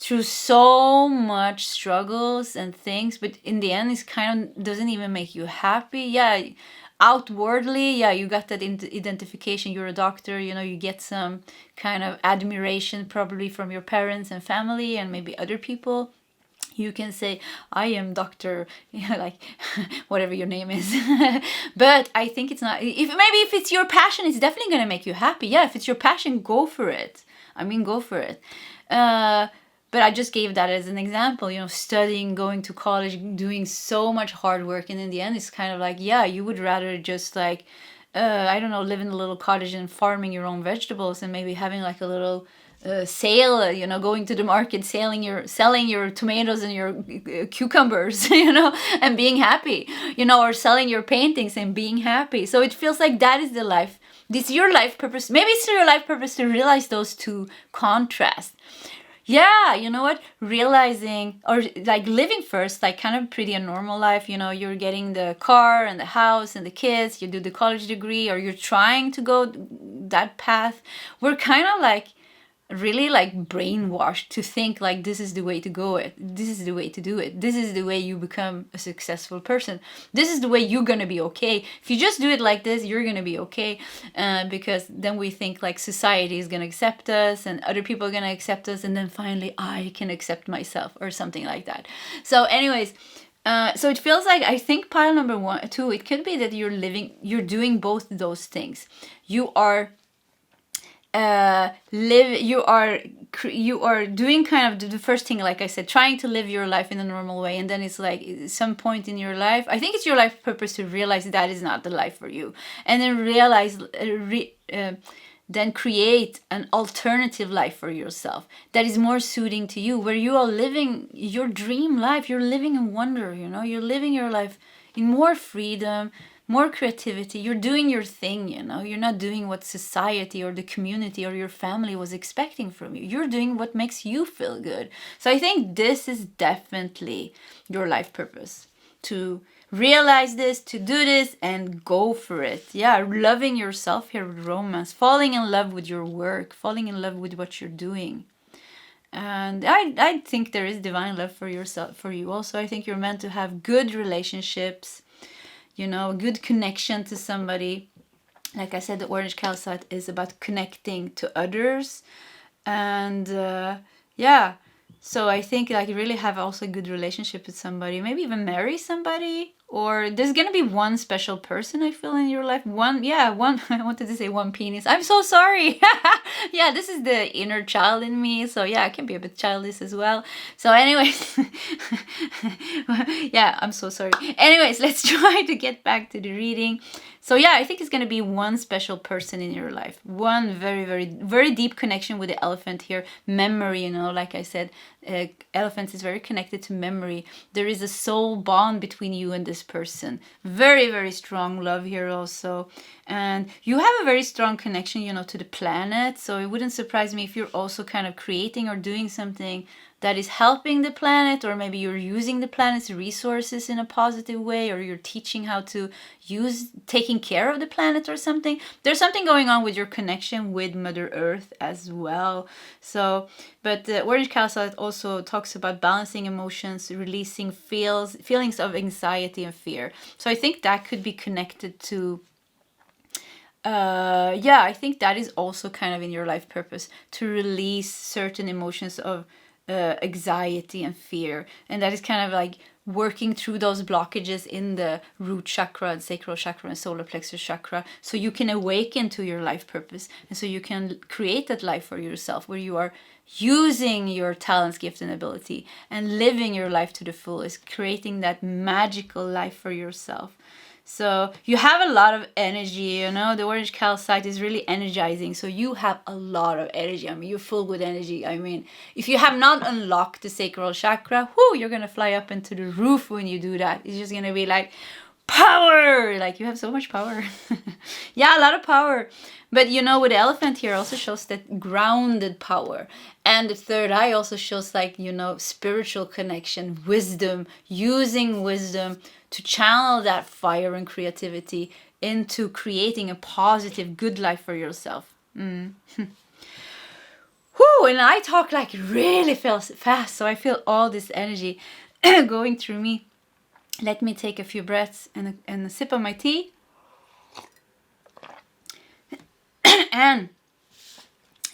through so much struggles and things, but in the end, it's kind of doesn't even make you happy. Yeah, outwardly, yeah, you got that identification. You're a doctor, you get some kind of admiration probably from your parents and family and maybe other people. You can say, I am doctor, like whatever your name is. But I think it's not, if it's your passion, it's definitely going to make you happy. Yeah, if it's your passion, go for it. Go for it. But I just gave that as an example, studying, going to college, doing so much hard work. And in the end, it's kind of like, yeah, you would rather just like, I don't know, live in a little cottage and farming your own vegetables, and maybe having like a little sale, going to the market, selling your tomatoes and your cucumbers, and being happy, or selling your paintings and being happy. So it feels like that is the life. This is your life purpose. Maybe it's your life purpose to realize those two contrasts. Yeah, you know what? Realizing, or like living first, like kind of pretty a normal life. You're getting the car and the house and the kids, you do the college degree, or you're trying to go that path. We're kind of like really like brainwashed to think like this is the way to go it. This is the way to do it. This is the way you become a successful person. This is the way you're gonna be okay. If you just do it like this, you're gonna be okay. Because then we think like society is gonna accept us and other people are gonna accept us, and then finally I can accept myself or something like that. So anyways, so it feels like, I think pile number 2, it could be that you're doing both those things. You are you are doing kind of the first thing, like I said, trying to live your life in a normal way, and then it's like some point in your life, I think it's your life purpose to realize that is not the life for you, and then realize then create an alternative life for yourself that is more suiting to you, where you are living your dream life. You're living in wonder, you're living your life in more freedom, more creativity. You're doing your thing, you're not doing what society or the community or your family was expecting from you. You're doing what makes you feel good. So I think this is definitely your life purpose, to realize this, to do this and go for it. Yeah, loving yourself here with romance, falling in love with your work, falling in love with what you're doing. And I think there is divine love for yourself, for you also. I think you're meant to have good relationships, a good connection to somebody. Like I said, the orange calcite is about connecting to others. And yeah, so I think like really have also a good relationship with somebody, maybe even marry somebody, or there's gonna be one special person, I feel, in your life. One, yeah, one. I wanted to say one penis. I'm so sorry. Yeah, this is the inner child in me. So yeah, I can be a bit childish as well. So anyways, yeah, I'm so sorry. Anyways, let's try to get back to the reading. So yeah, I think it's going to be one special person in your life. One very, very, very deep connection with the elephant here. Memory, you know, like I said, elephant is very connected to memory. There is a soul bond between you and this person. Very, very strong love here also. And you have a very strong connection, you know, to the planet. So it wouldn't surprise me if you're also kind of creating or doing something that is helping the planet, or maybe you're using the planet's resources in a positive way, or you're teaching how to use taking care of the planet or something. There's something going on with your connection with Mother Earth as well. So, but the Orange Castle also talks about balancing emotions, releasing feelings of anxiety and fear. So I think that could be connected to yeah, I think that is also kind of in your life purpose, to release certain emotions of anxiety and fear. And that is kind of like working through those blockages in the root chakra and sacral chakra and solar plexus chakra, so you can awaken to your life purpose, and so you can create that life for yourself where you are using your talents, gift, and ability and living your life to the fullest, creating that magical life for yourself. So you have a lot of energy, you know, the orange calcite is really energizing. So you have a lot of energy. I mean, you're full with energy. I mean, if you have not unlocked the sacral chakra, you're going to fly up into the roof when you do that. It's just going to be like power. Like, you have so much power. Yeah, a lot of power. But you know, with the elephant here also shows that grounded power. And the third eye also shows, like, you know, spiritual connection, wisdom, using wisdom to channel that fire and creativity into creating a positive, good life for yourself. Whew, and I talk like really fast, so I feel all this energy going through me. Let me take a few breaths and a sip of my tea. And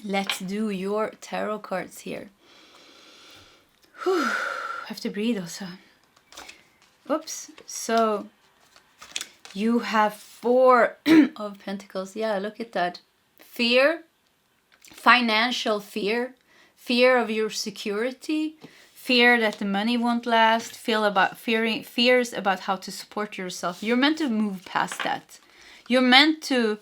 let's do your tarot cards here. Whew, have to breathe also. Oops. So you have 4 of Pentacles. Yeah, look at that. Fear, financial fear, fear of your security, fear that the money won't last, fears about how to support yourself. You're meant to move past that. You're meant to,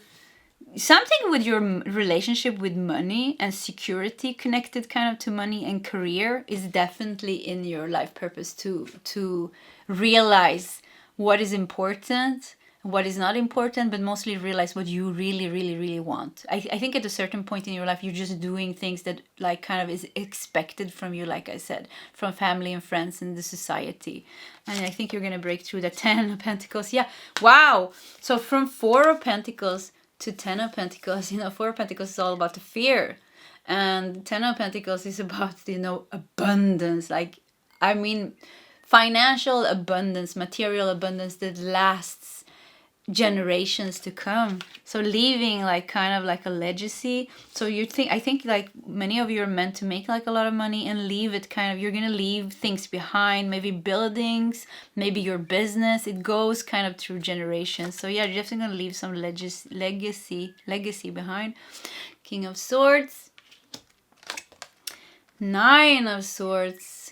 something with your relationship with money and security connected kind of to money and career is definitely in your life purpose to realize what is important, what is not important, but mostly realize what you really, really, really want. I think at a certain point in your life, you're just doing things that, like, kind of is expected from you, like I said, from family and friends and the society. And I think you're going to break through the 10 of Pentacles. Yeah. Wow. So from 4 of Pentacles to 10 of Pentacles, you know, 4 of Pentacles is all about the fear. And 10 of Pentacles is about, you know, abundance. Like, I mean, financial abundance, material abundance that lasts generations to come. So leaving, like, kind of like a legacy. So I think like many of you are meant to make like a lot of money and leave it kind of, you're gonna leave things behind, maybe buildings, maybe your business. It goes kind of through generations. So yeah, you're definitely gonna leave some legacy behind. King of Swords, 9 of Swords.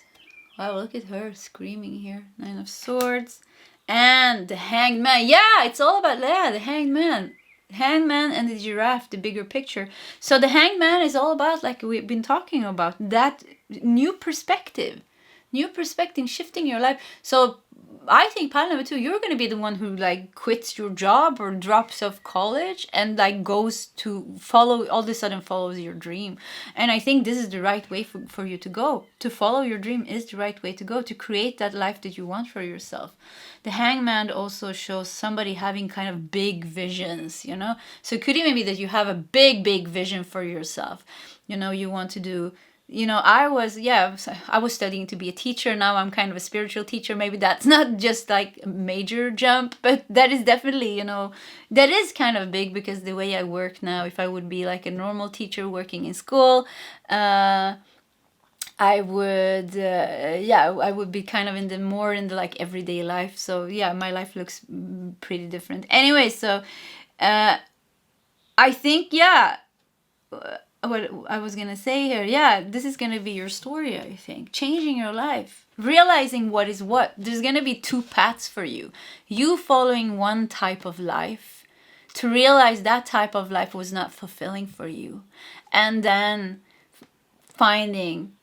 Wow, look at her screaming here. 9 of Swords. And the Hanged Man. Yeah, it's all about the Hanged Man. Hangman and the giraffe, the bigger picture. So the Hanged Man is all about, like we've been talking about, that new perspective, shifting your life. So I think pile number 2, you're going to be the one who, like, quits your job or drops off college and, like, goes to follow, all of a sudden follows your dream. And I think this is the right way for you to go. To follow your dream is the right way to go, to create that life that you want for yourself. The Hangman also shows somebody having kind of big visions, you know. So it could even be that you have a big vision for yourself. You know, you want to do, you know, I was studying to be a teacher. Now I'm kind of a spiritual teacher. Maybe that's not just like a major jump, but that is definitely, you know, that is kind of big, because the way I work now, if I would be like a normal teacher working in school, I would, yeah, I would be kind of in the more in the like everyday life. So yeah, my life looks pretty different. Anyway, so I think, yeah, what I was gonna say here, yeah, this is gonna be your story, I think. Changing your life, realizing what is what. There's gonna be two paths for you. You following one type of life to realize that type of life was not fulfilling for you. And then finding,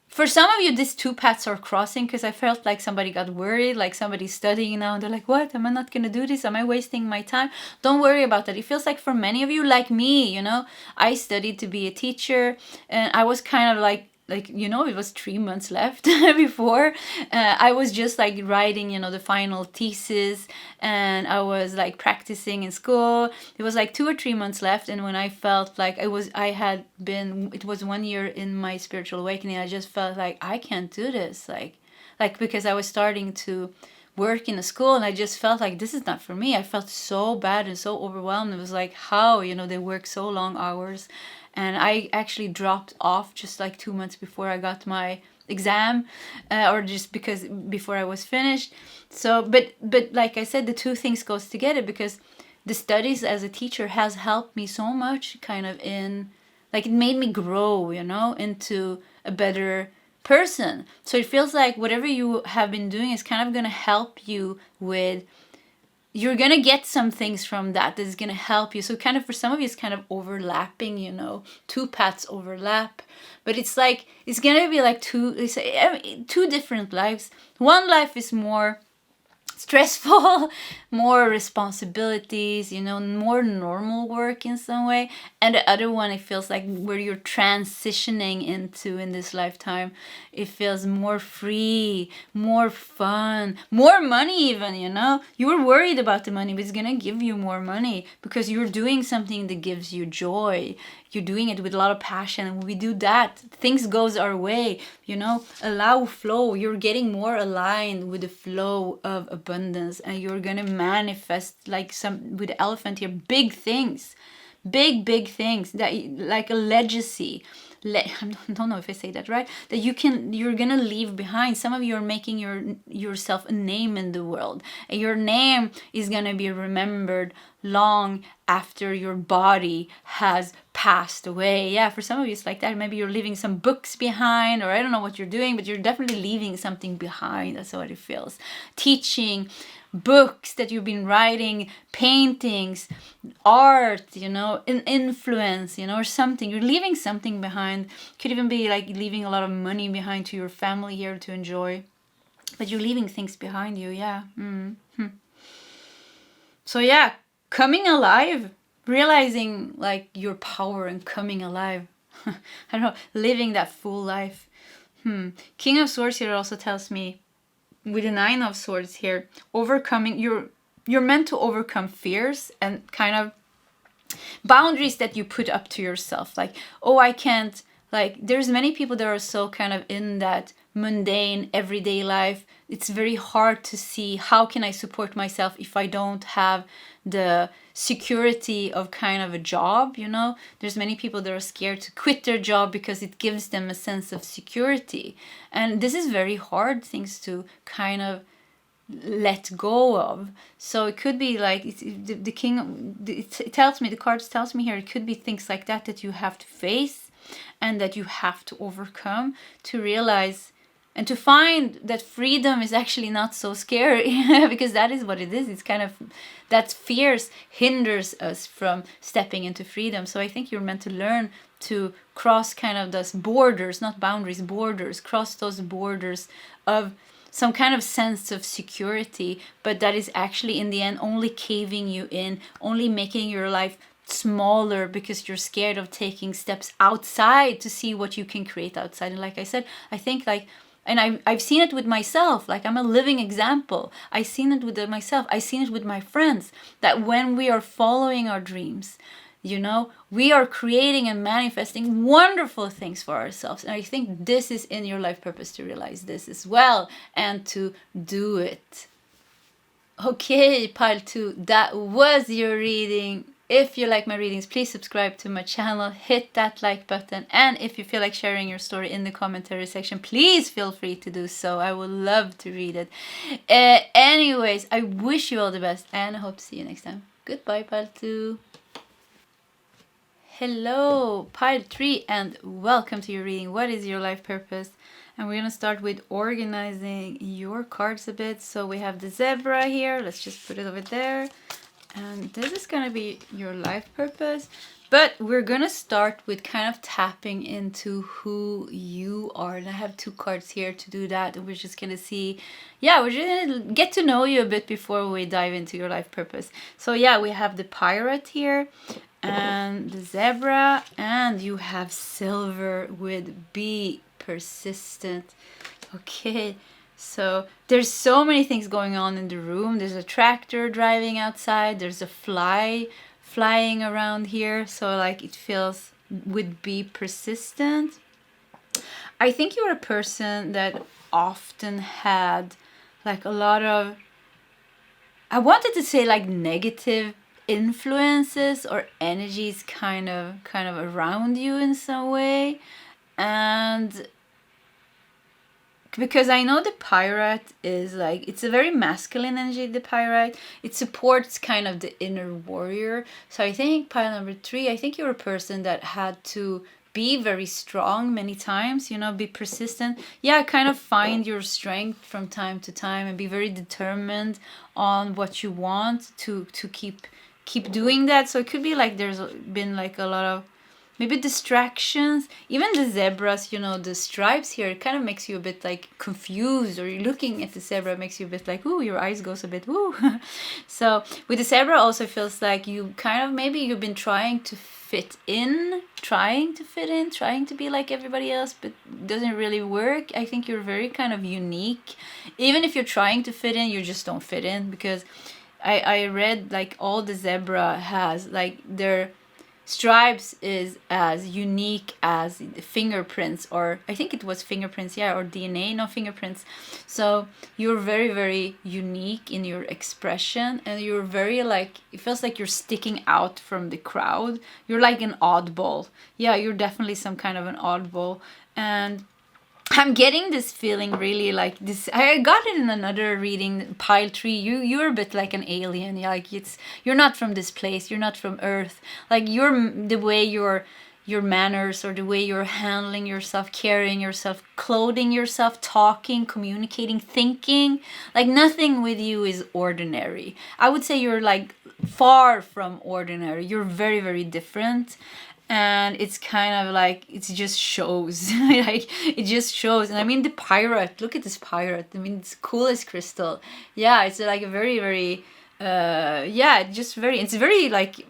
for some of you, these two paths are crossing, because I felt like somebody got worried, like somebody's studying now and they're like, what? Am I not going to do this? Am I wasting my time? Don't worry about that. It feels like for many of you, like me, you know, I studied to be a teacher, and I was kind of like, you know, it was 3 months left before I was just like writing, you know, the final thesis, and I was like practicing in school. It was like 2 or 3 months left, and when I felt like it was 1 year in my spiritual awakening, I just felt like I can't do this, like because I was starting to work in a school, and I just felt like this is not for me. I felt so bad and so overwhelmed. It was like, how, you know, they work so long hours. And I actually dropped off just like 2 months before I got my exam, or just because before I was finished. So but like I said, the two things goes together, because the studies as a teacher has helped me so much, kind of in, like, it made me grow, you know, into a better person. So it feels like whatever you have been doing is kind of going to help you with, you're going to get some things from that is going to help you. So kind of for some of you, it's kind of overlapping, you know, two paths overlap. But it's like, it's going to be like two different lives. One life is more stressful, more responsibilities, you know, more normal work in some way. And the other one, it feels like where you're transitioning into in this lifetime, it feels more free, more fun, more money even, you know. You were worried about the money, but it's gonna give you more money because you're doing something that gives you joy. You're doing it with a lot of passion, and when we do that, things goes our way, you know. Allow flow. You're getting more aligned with the flow of abundance, and you're gonna manifest, like some with the elephant here, big things, big things, that like a legacy. I don't know if I say that right, that you're gonna leave behind. Some of you are making yourself a name in the world, and your name is gonna be remembered long after your body has passed away. Yeah, for some of you it's like that. Maybe you're leaving some books behind, or I don't know what you're doing, but you're definitely leaving something behind. That's what it feels. Teaching, books that you've been writing, paintings, art, you know, an influence, you know, or something. You're leaving something behind. Could even be like leaving a lot of money behind to your family here to enjoy, but you're leaving things behind you. Yeah. So yeah, coming alive, realizing like your power and coming alive. I don't know, living that full life. King of Swords here also tells me, with the Nine of Swords here, overcoming, you're meant to overcome fears and kind of boundaries that you put up to yourself. Like, oh, I can't, like, there's many people that are so kind of in that mundane everyday life. It's very hard to see, how can I support myself if I don't have the security of kind of a job, you know. There's many people that are scared to quit their job because it gives them a sense of security, and this is very hard things to kind of let go of. So it could be like the king, it tells me, the cards tells me here, it could be things like that you have to face and that you have to overcome to realize and to find that freedom is actually not so scary, because that is what it is. It's kind of that fears hinders us from stepping into freedom. So I think you're meant to learn to cross kind of those borders, not boundaries, borders, cross those borders of some kind of sense of security, but that is actually in the end only caving you in, only making your life smaller because you're scared of taking steps outside to see what you can create outside. And like I said, I think like, and I've seen it with myself, like I'm a living example. I've seen it with myself. I've seen it with my friends, that when we are following our dreams, you know, we are creating and manifesting wonderful things for ourselves. And I think this is in your life purpose, to realize this as well and to do it. Okay, pile 2, that was your reading. If you like my readings, please subscribe to my channel, hit that like button, and if you feel like sharing your story in the commentary section, please feel free to do so. I would love to read it. Anyways, I wish you all the best, and I hope to see you next time. Goodbye, Pile 2. Hello, Pile 3, and welcome to your reading. What is your life purpose? And we're going to start with organizing your cards a bit. So we have the zebra here. Let's just put it over there. And this is going to be your life purpose. But we're going to start with kind of tapping into who you are. And I have 2 cards here to do that. And we're just going to see, we're just going to get to know you a bit before we dive into your life purpose. So we have the pirate here and the zebra. And you have silver with be persistent. Okay. So there's so many things going on in the room. There's a tractor driving outside. There's a fly flying around here. So like it feels would be persistent. I think you're a person that often had like a lot of, I wanted to say like negative influences or energies kind of around you in some way. And because I know the pirate is like, it's a very masculine energy, the pirate. It supports kind of the inner warrior. So I think pile number 3, I think you're a person that had to be very strong many times, be persistent. Kind of find your strength from time to time and be very determined on what you want to keep doing that. So it could be like there's been like a lot of maybe distractions. Even the zebras, the stripes here, it kind of makes you a bit like confused, or you're looking at the zebra, makes you a bit like, ooh, your eyes goes a bit, woo. So with the zebra also feels like you kind of, maybe you've been trying to fit in, trying to be like everybody else, but it doesn't really work. I think you're very kind of unique. Even if you're trying to fit in, you just don't fit in, because I read like all the zebra has like their stripes is as unique as fingerprints, or I think it was fingerprints, or DNA, no fingerprints. So you're very, very unique in your expression, and you're very like, it feels like you're sticking out from the crowd. You're like an oddball. You're definitely some kind of an oddball. And I'm getting this feeling really like this. I got it in another reading, pile 3. You're a bit like an alien. You're not from this place. You're not from Earth. Like the way your manners, or the way you're handling yourself, carrying yourself, clothing yourself, talking, communicating, thinking. Like nothing with you is ordinary. I would say you're like far from ordinary. You're very, very different. And it's kind of like, it just shows. Like it just shows. And I mean the pirate, look at this pirate. I mean, it's cool as crystal. It's like a very, very it's very like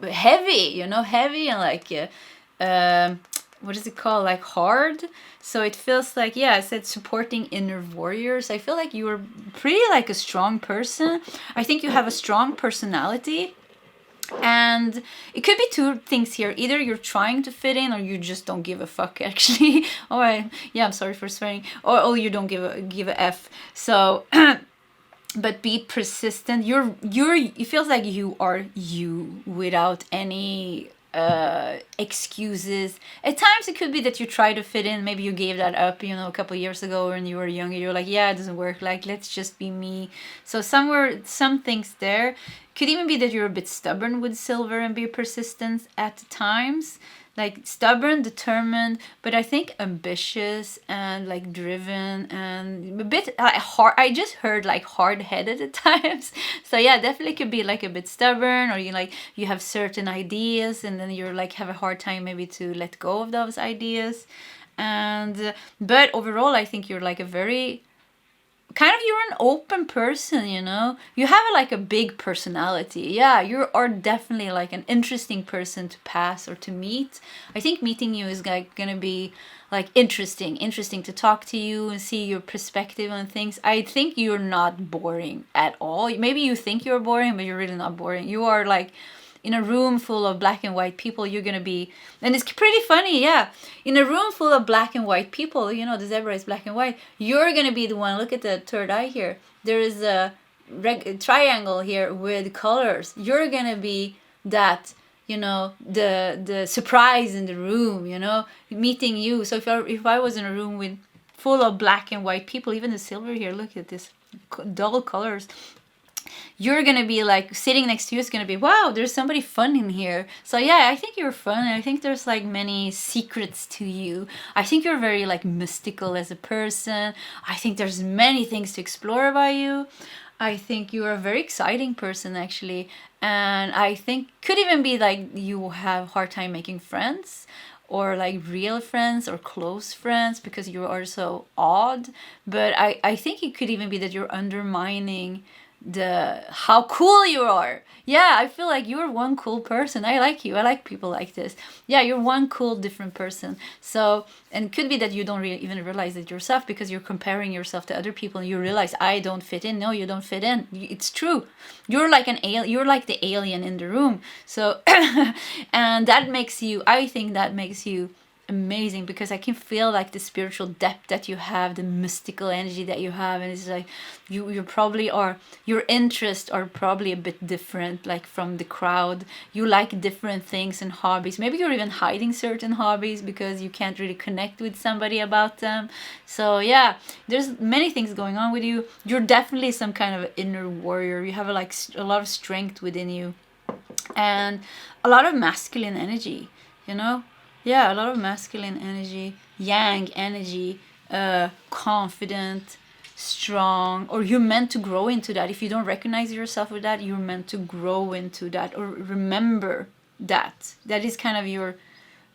heavy, heavy, and like what is it called, like hard. So it feels like, I said supporting inner warriors. I feel like you're pretty like a strong person. I think you have a strong personality. And it could be 2 things here. Either you're trying to fit in, or you just don't give a fuck, actually. I'm sorry for swearing. Or you don't give a F. So but be persistent. It feels like you are you without any excuses. At times it could be that you try to fit in, maybe you gave that up, a couple of years ago when you were younger. You're like, it doesn't work, like let's just be me. So some things there. Could even be that you're a bit stubborn with silver and be persistent at times. Like stubborn, determined, but I think ambitious and like driven and a bit hard. I just heard like hard-headed at times. So definitely could be like a bit stubborn, or you have certain ideas and then you're like have a hard time maybe to let go of those ideas. And but overall I think you're like a very kind of, you're an open person, you have like a big personality. You are definitely like an interesting person to pass or to meet. I think meeting you is like gonna be like interesting to talk to you and see your perspective on things. I think you're not boring at all. Maybe you think you're boring, but you're really not boring. You are like, in a room full of black and white people, you're gonna be, and it's pretty funny, in a room full of black and white people, the zebra is black and white, you're gonna be the one. Look at the third eye here. There is a triangle here with colors. You're gonna be that, you know, the surprise in the room, you know, meeting you. So if I was in a room with full of black and white people, even the silver here, look at this dull colors, you're gonna be like, sitting next to you is gonna be, wow, there's somebody fun in here. So yeah, I think you're fun, and I think there's like many secrets to you. I think you're very like mystical as a person. I think there's many things to explore about you. I think you're a very exciting person, actually. And I think could even be like you have hard time making friends, or like real friends or close friends, because you are so odd. But I think it could even be that you're undermining the how cool you are. Yeah, I feel like you're one cool person. I like you. I like people like this. Yeah, you're one cool different person. So, and it could be that you don't even realize it yourself, because you're comparing yourself to other people and you realize, I don't fit in. No, you don't fit in. It's true. You're like an alien. You're like the alien in the room. So and that makes you, I think that makes you amazing, because I can feel like the spiritual depth that you have, the mystical energy that you have. And it's like you probably are, your interests are probably a bit different like from the crowd. You like different things and hobbies. Maybe you're even hiding certain hobbies because you can't really connect with somebody about them. So yeah, there's many things going on with you. You're definitely some kind of inner warrior. You have a lot of strength within you, and a lot of masculine energy, you know. Yeah, a lot of masculine energy, yang energy, confident, strong, or you're meant to grow into that. If you don't recognize yourself with that, you're meant to grow into that, or remember that. That is kind of your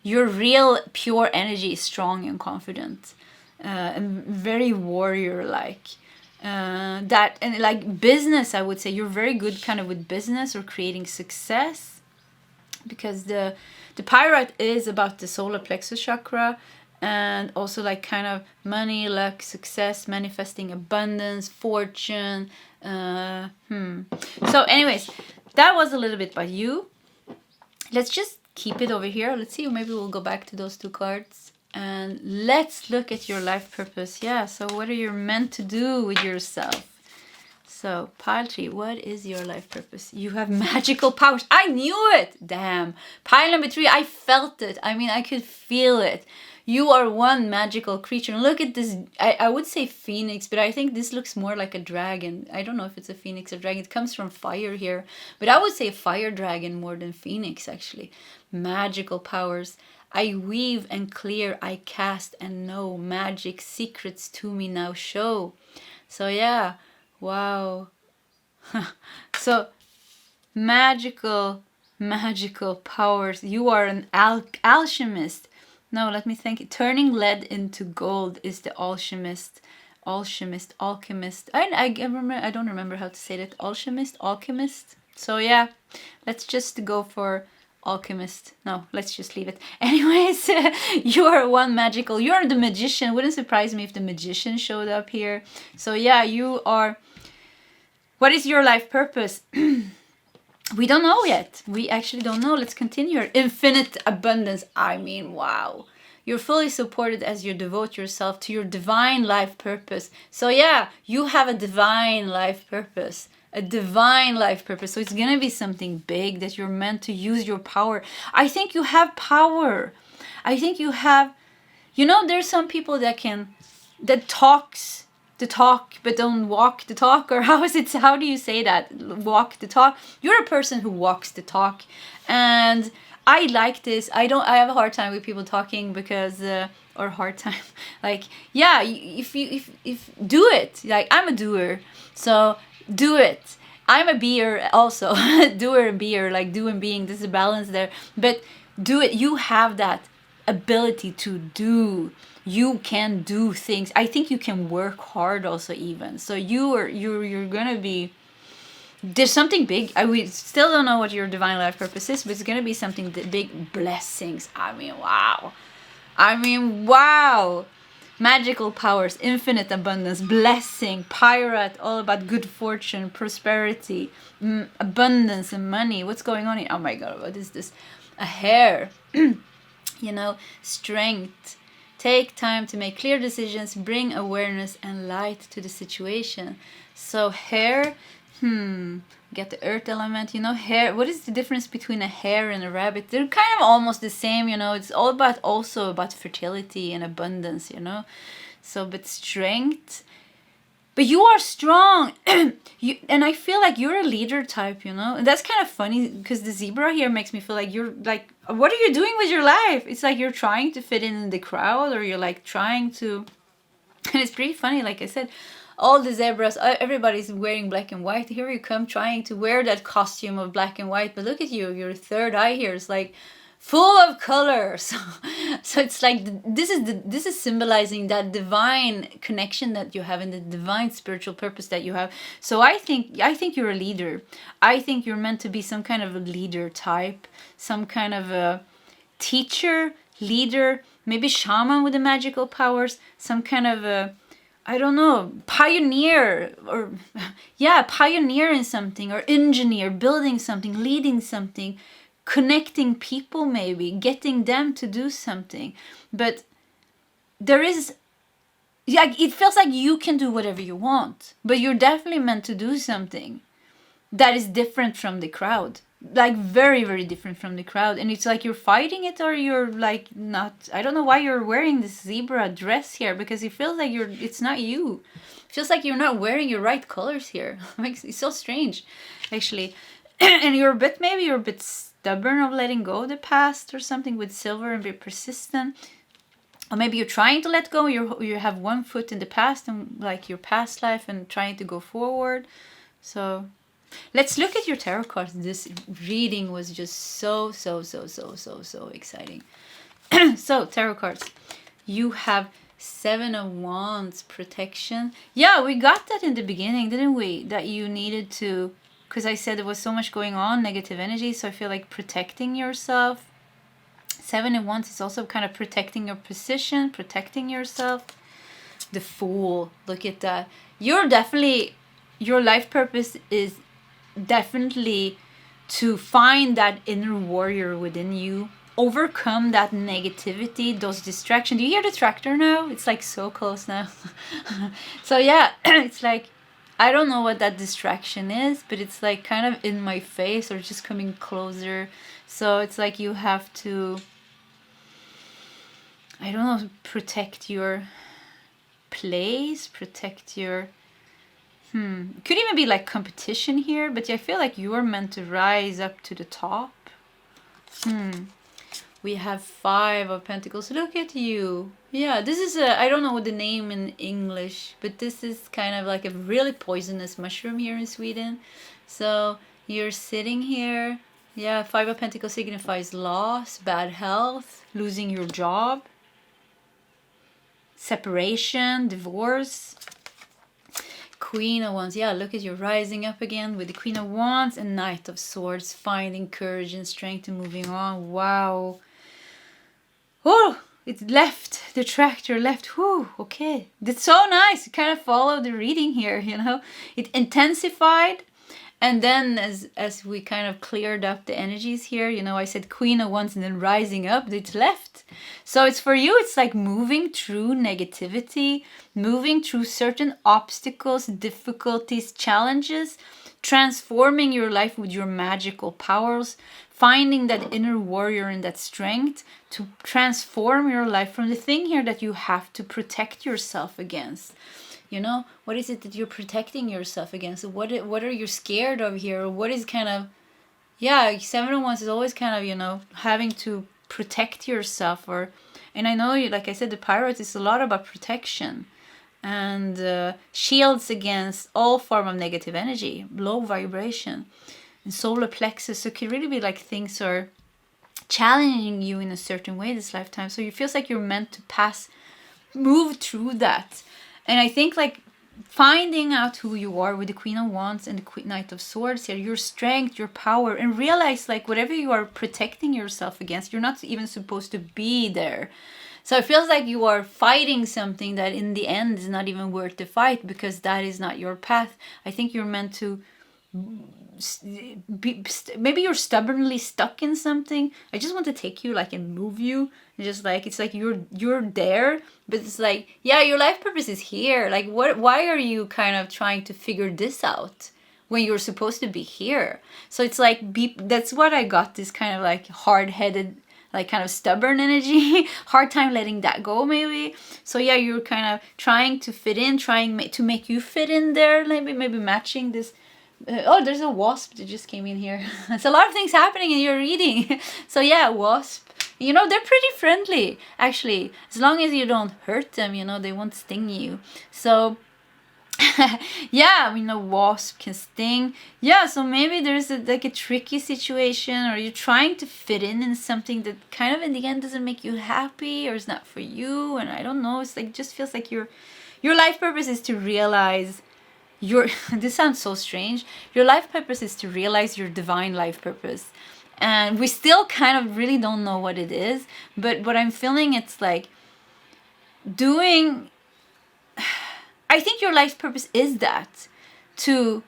real pure energy is strong and confident, and very warrior-like. That, and like business, I would say you're very good kind of with business or creating success, because the pyrite is about the solar plexus chakra, and also like kind of money, luck, success, manifesting abundance, fortune. So anyways, that was a little bit about you. Let's just keep it over here. Let's see, maybe we'll go back to those two cards, and let's look at your life purpose. Yeah, so what are you meant to do with yourself? So, pile 3, what is your life purpose? You have magical powers. I knew it! Damn. Pile number 3, I felt it. I mean, I could feel it. You are one magical creature. Look at this. I would say phoenix, but I think this looks more like a dragon. I don't know if it's a phoenix or dragon. It comes from fire here. But I would say fire dragon more than phoenix, actually. Magical powers. I weave and clear. I cast and know. Magic secrets to me now show. So, yeah. Wow. So magical powers. You are an alchemist. No, let me think. Turning lead into gold is the alchemist. Alchemist. I don't remember how to say that. Alchemist. So yeah, let's just go for alchemist. No, let's just leave it. Anyways, you are one magical. You're the magician. Wouldn't surprise me if the magician showed up here. So yeah, you are. What is your life purpose? We don't know yet. We actually don't know. Let's continue. Infinite abundance. I mean, wow. You're fully supported as you devote yourself to your divine life purpose. So yeah, you have a divine life purpose. A divine life purpose. So it's going to be something big that you're meant to use your power. I think you have power. I think you have, you know, there's some people that talks the talk but don't walk the talk, or how do you say that? Walk the talk. You're a person who walks the talk, and I like this. I have a hard time with people talking, because or hard time like, yeah, if do it. Like, I'm a doer, so do it. I'm a beer also. Doer and beer, like do and being, there's a balance there, but do it. You have that ability to do. You can do things. I think you can work hard also even. So you're gonna be, there's something big. We still don't know what your divine life purpose is, but it's gonna be something big. Blessings. I mean, wow. Magical powers, infinite abundance, blessing, pirate, all about good fortune, prosperity, abundance and money. What's going on here? Oh my god, what is this? A hair. You know, strength. Take time to make clear decisions, bring awareness and light to the situation. So hair, Get the earth element, hare. What is the difference between a hare and a rabbit? They're kind of almost the same, It's all about, also about fertility and abundance, So, but strength. But you are strong. And I feel like you're a leader type, And that's kind of funny because the zebra here makes me feel like you're like, what are you doing with your life? It's like you're trying to fit in the crowd, or you're like trying to. And it's pretty funny, like I said, all the zebras, everybody's wearing black and white. Here you come trying to wear that costume of black and white. But look at you, your third eye here is like full of colors. So it's like this is symbolizing that divine connection that you have and the divine spiritual purpose that you have. So I think you're a leader. I think you're meant to be some kind of a leader type, some kind of a teacher, leader, maybe shaman with the magical powers, some kind of a, I don't know, pioneer, or pioneer in something, or engineer, building something, leading something, connecting people, maybe getting them to do something. But there is, it feels like you can do whatever you want, but you're definitely meant to do something that is different from the crowd, like very, very different from the crowd. And it's like you're fighting it, or you're like not. I don't know why you're wearing this zebra dress here, because it feels like it's not you. It feels like you're not wearing your right colors here. It's so strange, actually. And you're a bit stubborn of letting go of the past or something with silver, and be persistent. Or maybe you're trying to let go. You have one foot in the past and like your past life, and trying to go forward. So let's look at your tarot cards. This reading was just so exciting. So tarot cards, you have 7 of Wands, protection. Yeah, we got that in the beginning, didn't we? That you needed to, because I said there was so much going on, negative energy. So I feel like protecting yourself. 7 of Wands is also kind of protecting your position, protecting yourself. The Fool, look at that. Your life purpose is definitely to find that inner warrior within you, overcome that negativity, those distractions. Do you hear the tractor now? It's like so close now. So yeah, it's like, I don't know what that distraction is, but it's like kind of in my face or just coming closer. So it's like you have to, I don't know, protect your place, protect your could even be like competition here, but I feel like you're meant to rise up to the top. We have 5 of Pentacles. Look at you. Yeah, this is I don't know what the name in English, but this is kind of like a really poisonous mushroom here in Sweden. So you're sitting here. Yeah, 5 of Pentacles signifies loss, bad health, losing your job, separation, divorce. Queen of Wands, yeah, look at you rising up again with the Queen of Wands and Knight of Swords, finding courage and strength and moving on. Wow. Oh, it left. The tractor left. Whew, okay. That's so nice. You kind of follow the reading here, It intensified. And then as we kind of cleared up the energies here, I said Queen of Wands and then rising up, it's left. So it's for you, it's like moving through negativity, moving through certain obstacles, difficulties, challenges, transforming your life with your magical powers, finding that inner warrior and that strength to transform your life from the thing here that you have to protect yourself against. What is it that you're protecting yourself against? What are you scared of here? What is kind of, 7 of Wands is always kind of, having to protect yourself. And I know, like I said, the Pirate is a lot about protection and shields against all form of negative energy, low vibration, and solar plexus. So it could really be like things are challenging you in a certain way this lifetime. So it feels like you're meant to move through that. And I think like finding out who you are with the Queen of Wands and the Knight of Swords here, your strength, your power, and realize like whatever you are protecting yourself against, you're not even supposed to be there. So it feels like you are fighting something that in the end is not even worth the fight, because that is not your path. I think you're meant to maybe you're stubbornly stuck in something. I just want to take you like and move you. Just like it's like you're there, but it's like, yeah, your life purpose is here. Like why are you kind of trying to figure this out? when you're supposed to be here. So it's like, that's what I got, this kind of like hard-headed, like kind of stubborn energy, hard time letting that go maybe. So yeah, you're kind of trying to fit in, trying to make you fit in there, maybe matching this. Oh, there's a wasp that just came in here. It's a lot of things happening in your reading. So yeah, wasp. You know, they're pretty friendly, actually. As long as you don't hurt them, you know, they won't sting you. So yeah, we know wasp can sting. Yeah, so maybe there's like a tricky situation, or you're trying to fit in something that kind of in the end doesn't make you happy, or is not for you. And I don't know, it's like, just feels like your life purpose is to realize your this sounds so strange. Your life purpose is to realize your divine life purpose. And we still kind of really don't know what it is, but what I'm feeling, it's like doing, I think your life's purpose is that, to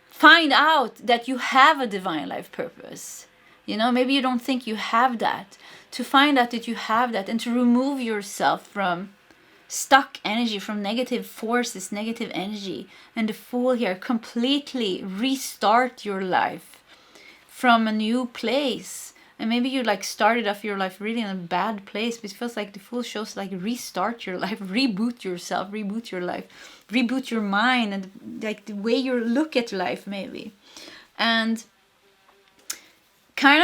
find out that you have a divine life purpose. You know, maybe you don't think you have that. To find out that you have that, and to remove yourself from stuck energy, from negative forces, negative energy. And the Fool here, completely restart your life from a new place. And maybe you like started off your life really in a bad place, but it feels like the Fool shows like restart your life, reboot yourself, reboot your life, reboot your mind, and like the way you look at life maybe. And kind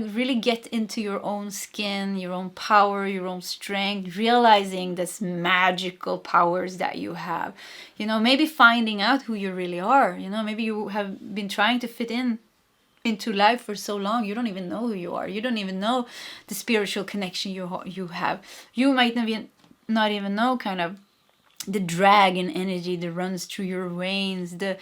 of really get into your own skin, your own power, your own strength, realizing this magical powers that you have. You know, maybe finding out who you really are. You know, maybe you have been trying to fit into life for so long, you don't even know who you are. You don't even know the spiritual connection you have. You might not even know kind of the dragon energy that runs through your veins, the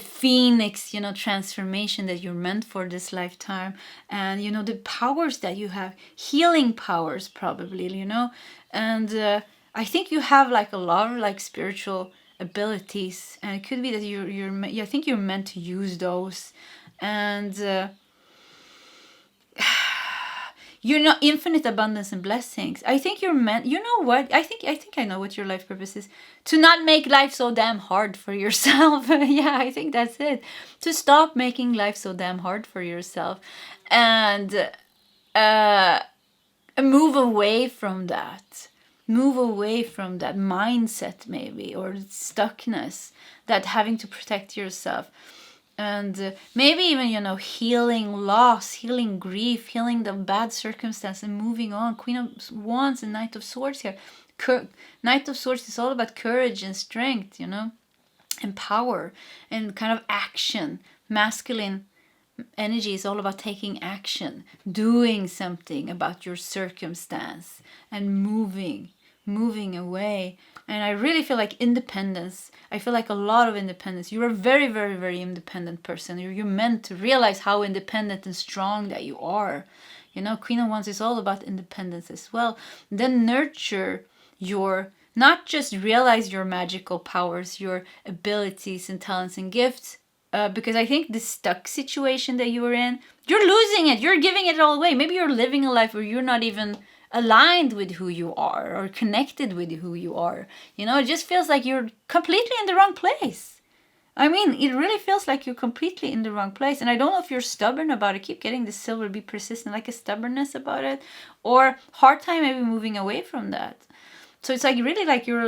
phoenix, you know, transformation that you're meant for this lifetime, and you know, the powers that you have, healing powers probably, you know. And I think you have like a lot of like spiritual abilities, and it could be that I think you're meant to use those. And you know, infinite abundance and blessings. I think you're meant, you know what? I think I know what your life purpose is. To not make life so damn hard for yourself. Yeah, I think that's it. To stop making life so damn hard for yourself. And move away from that. Move away from that mindset maybe, or stuckness, that having to protect yourself. And maybe even, you know, healing loss, healing grief, healing the bad circumstance, and moving on. Queen of Wands and Knight of Swords here. Knight of Swords is all about courage and strength, you know, and power and kind of action. Masculine energy is all about taking action, doing something about your circumstance, and moving away. And I really feel like independence. I feel like a lot of independence. You're a very, very, very independent person. You're meant to realize how independent and strong that you are. You know, Queen of Wands is all about independence as well. Then nurture not just realize your magical powers, your abilities and talents and gifts. Because I think the stuck situation that you were in, you're losing it. You're giving it all away. Maybe you're living a life where you're not even aligned with who you are, or connected with who you are. You know, it just feels like you're completely in the wrong place. I mean, it really feels like you're completely in the wrong place. And I don't know if you're stubborn about it. Keep getting the silver, be persistent, like a stubbornness about it, or hard time maybe moving away from that. So it's like really like you're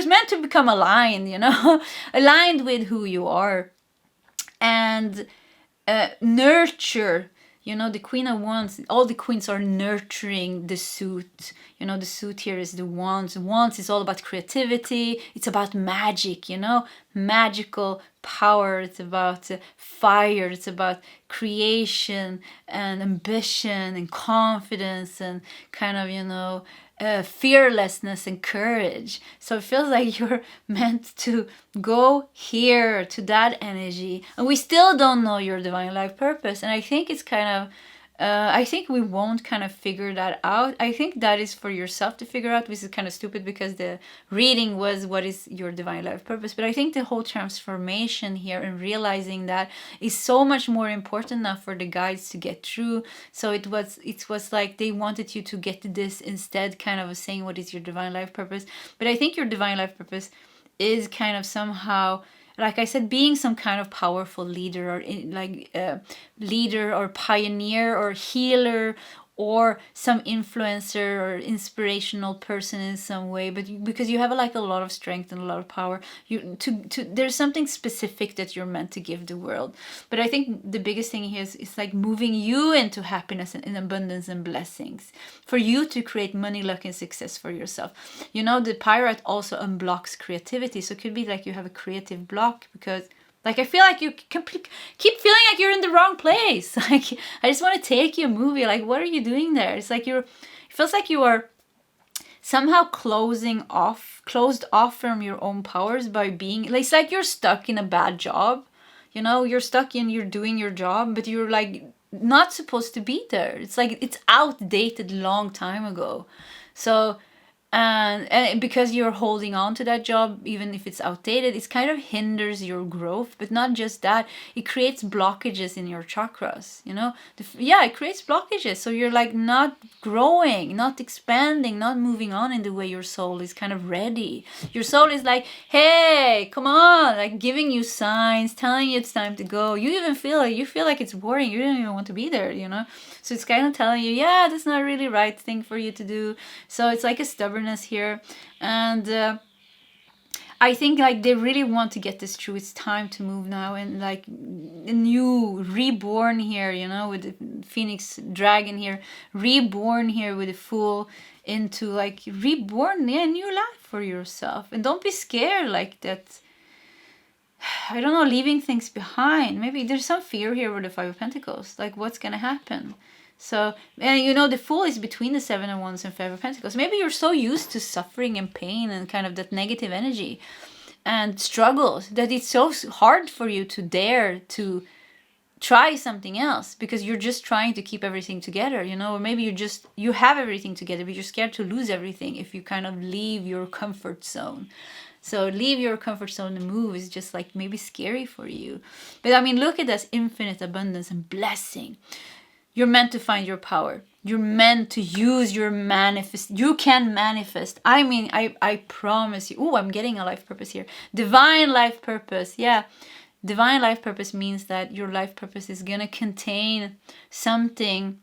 meant to become aligned, you know, aligned with who you are, and nurture. You know, the Queen of Wands, all the queens are nurturing the suit. You know, the suit here is the Wands. Wands is all about creativity. It's about magic, you know, magical power. It's about fire. It's about creation and ambition and confidence and kind of, you know, fearlessness and courage. So it feels like you're meant to go here to that energy, and we still don't know your divine life purpose. And I think it's kind of I think we won't kind of figure that out. I think that is for yourself to figure out, which is kind of stupid because the reading was what is your divine life purpose. But I think the whole transformation here and realizing that is so much more important now for the guides to get through. So it was like they wanted you to get to this instead, kind of saying what is your divine life purpose. But I think your divine life purpose is kind of somehow like I said, being some kind of powerful leader, or leader or pioneer or healer, or some influencer or inspirational person in some way, but because you have like a lot of strength and a lot of power, there's something specific that you're meant to give the world. But I think the biggest thing here is like moving you into happiness and abundance and blessings, for you to create money, luck, and success for yourself. The pirate also unblocks creativity, so it could be like you have a creative block, because like I feel like you keep feeling like you're in the wrong place. Like I just want to take you a movie. Like, what are you doing there? It's like it feels like you are somehow closed off from your own powers by being like, it's like you're stuck in a bad job. You're stuck in, you're doing your job, but you're like not supposed to be there. It's like it's outdated long time ago. So and because you're holding on to that job, even if it's outdated, it kind of hinders your growth. But not just that, it creates blockages in your chakras. It creates blockages, so you're like not growing, not expanding, not moving on in the way your soul is kind of ready. Your soul is like, hey, come on, like giving you signs, telling you it's time to go. You even feel like it's boring, you don't even want to be there. So it's kind of telling you, yeah, that's not really right thing for you to do. So it's like a stubbornness here. And I think like they really want to get this through. It's time to move now, and like a new reborn here, with the phoenix dragon here, reborn here with the Fool, into like reborn, new life for yourself. And don't be scared like that. I don't know, leaving things behind. Maybe there's some fear here with the Five of Pentacles. Like, what's going to happen? So, and the Fool is between the Seven of Wands and Five of Pentacles. Maybe you're so used to suffering and pain and kind of that negative energy and struggles that it's so hard for you to dare to try something else, because you're just trying to keep everything together, or maybe you have everything together, but you're scared to lose everything if you kind of leave your comfort zone. So leave your comfort zone and move is just like maybe scary for you. But I mean, look at this infinite abundance and blessing. You're meant to find your power. You're meant to use your manifest. You can manifest. I mean, I promise you. Oh, I'm getting a life purpose here. Divine life purpose. Yeah. Divine life purpose means that your life purpose is going to contain something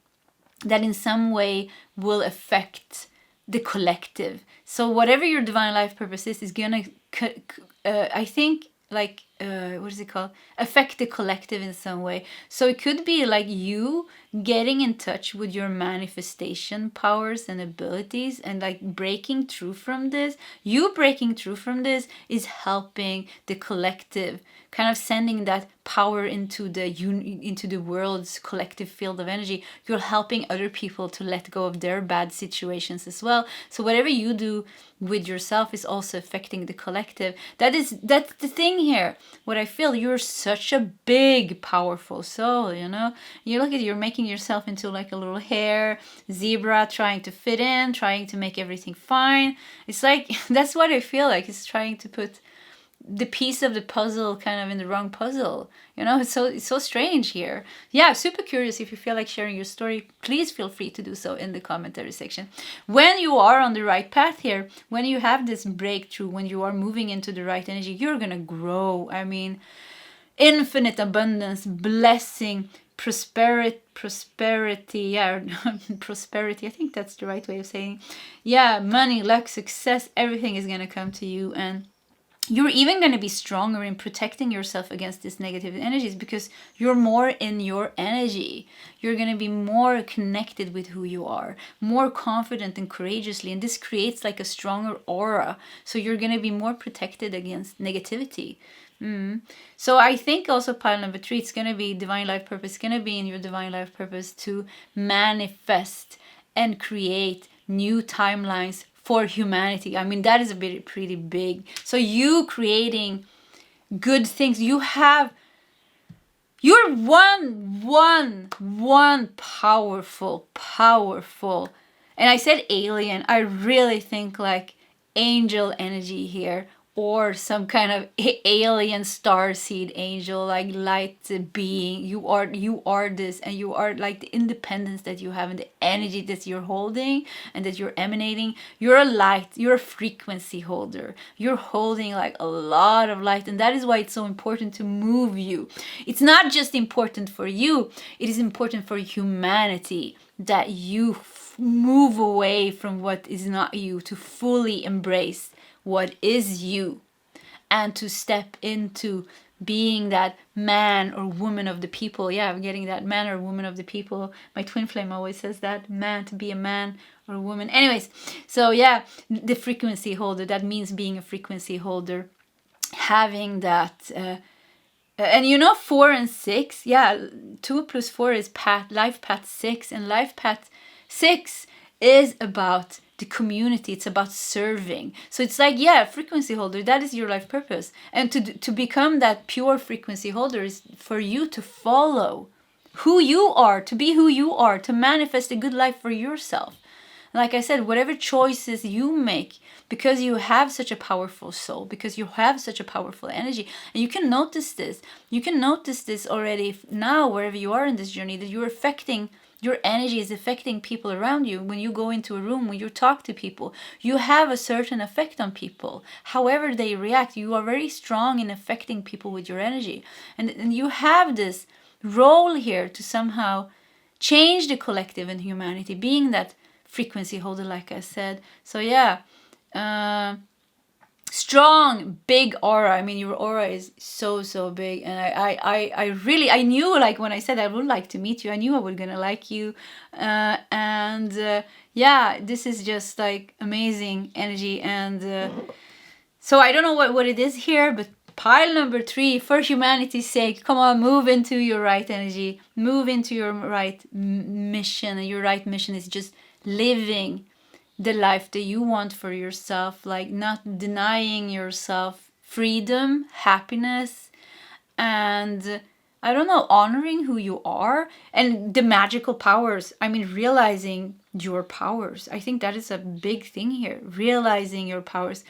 that in some way will affect the collective. So whatever your divine life purpose is gonna, I think, like, what is it called? Affect the collective in some way. So it could be like you getting in touch with your manifestation powers and abilities and like breaking through from this. You breaking through from this is helping the collective, kind of sending that power into the world's collective field of energy. You're helping other people to let go of their bad situations as well. So whatever you do with yourself is also affecting the collective. That's the thing here. What I feel, you're such a big, powerful soul, You look at you're making yourself into like a little hare, zebra, trying to fit in, trying to make everything fine. It's like, that's what I feel like. It's trying to put the piece of the puzzle kind of in the wrong puzzle. It's so strange here. Yeah, super curious. If you feel like sharing your story, please feel free to do so in the commentary section. When you are on the right path here, when you have this breakthrough, when you are moving into the right energy, you're gonna grow. I mean, infinite abundance, blessing, prosperity, yeah, prosperity, I think that's the right way of saying. Yeah, money, luck, success, everything is gonna come to you, and you're even going to be stronger in protecting yourself against these negative energies because you're more in your energy. You're going to be more connected with who you are, more confident and courageously. And this creates like a stronger aura. So you're going to be more protected against negativity. So I think also pile number 3, it's going to be divine life purpose. It's going to be in your divine life purpose to manifest and create new timelines for humanity. I mean, that is pretty big. So you creating good things. You're one powerful. And I said alien. I really think like angel energy here. or some kind of alien starseed angel, like light being. You are this, and you are like the independence that you have and the energy that you're holding and that you're emanating. You're a light, you're a frequency holder. You're holding like a lot of light, and that is why it's so important to move you. It's not just important for you, it is important for humanity that you move away from what is not you, to fully embrace what is you, and to step into being that man or woman of the people. Yeah, I'm getting that man or woman of the people. My twin flame always says that, man, to be a man or a woman. Anyways, so yeah, the frequency holder, that means being a frequency holder, having that and you know, 4 and 6, yeah, 2 plus 4 is life path 6, and life path 6 is about the community. It's about serving. So it's like, yeah, frequency holder, that is your life purpose. And to become that pure frequency holder is for you to follow who you are, to be who you are, to manifest a good life for yourself. Like I said, whatever choices you make, because you have such a powerful soul, because you have such a powerful energy, and you can notice this. You can notice this already now, wherever you are in this journey, that you're affecting, your energy is affecting people around you. When you go into a room, when you talk to people, you have a certain effect on people. However they react, you are very strong in affecting people with your energy. And you have this role here to somehow change the collective and humanity, being that frequency holder, like I said. So yeah, strong, big aura. I mean, your aura is so big, and I really, I knew, like when I said I would like to meet you, I knew I was gonna like you, and yeah, this is just like amazing energy. And so I don't know what it is here, but pile number 3, for humanity's sake, come on, move into your right energy, move into your right mission. And your right mission is just living the life that you want for yourself, like not denying yourself freedom, happiness, and I don't know, honoring who you are and the magical powers. I mean, realizing your powers. I think that is a big thing here, realizing your powers.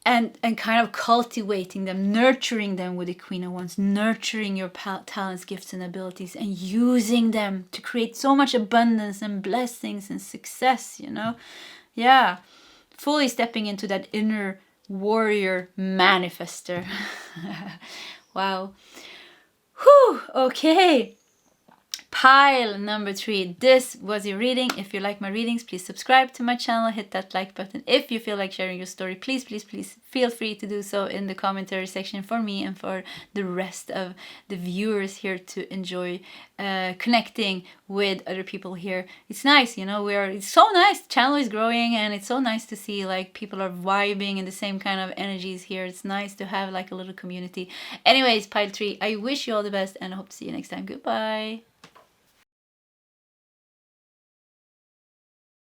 And kind of cultivating them, nurturing them with the Queen of Wands, nurturing your talents, gifts, and abilities, and using them to create so much abundance and blessings and success, you know? Yeah, fully stepping into that inner warrior manifester. Wow. Whew, okay. Pile number 3. This was your reading. If you like my readings, please subscribe to my channel, hit that like button. If you feel like sharing your story, please feel free to do so in the commentary section for me and for the rest of the viewers here to enjoy connecting with other people here. It's nice, you know, it's so nice. The channel is growing, and it's so nice to see like people are vibing in the same kind of energies here. It's nice to have like a little community. Anyways, pile 3, I wish you all the best, and I hope to see you next time. Goodbye.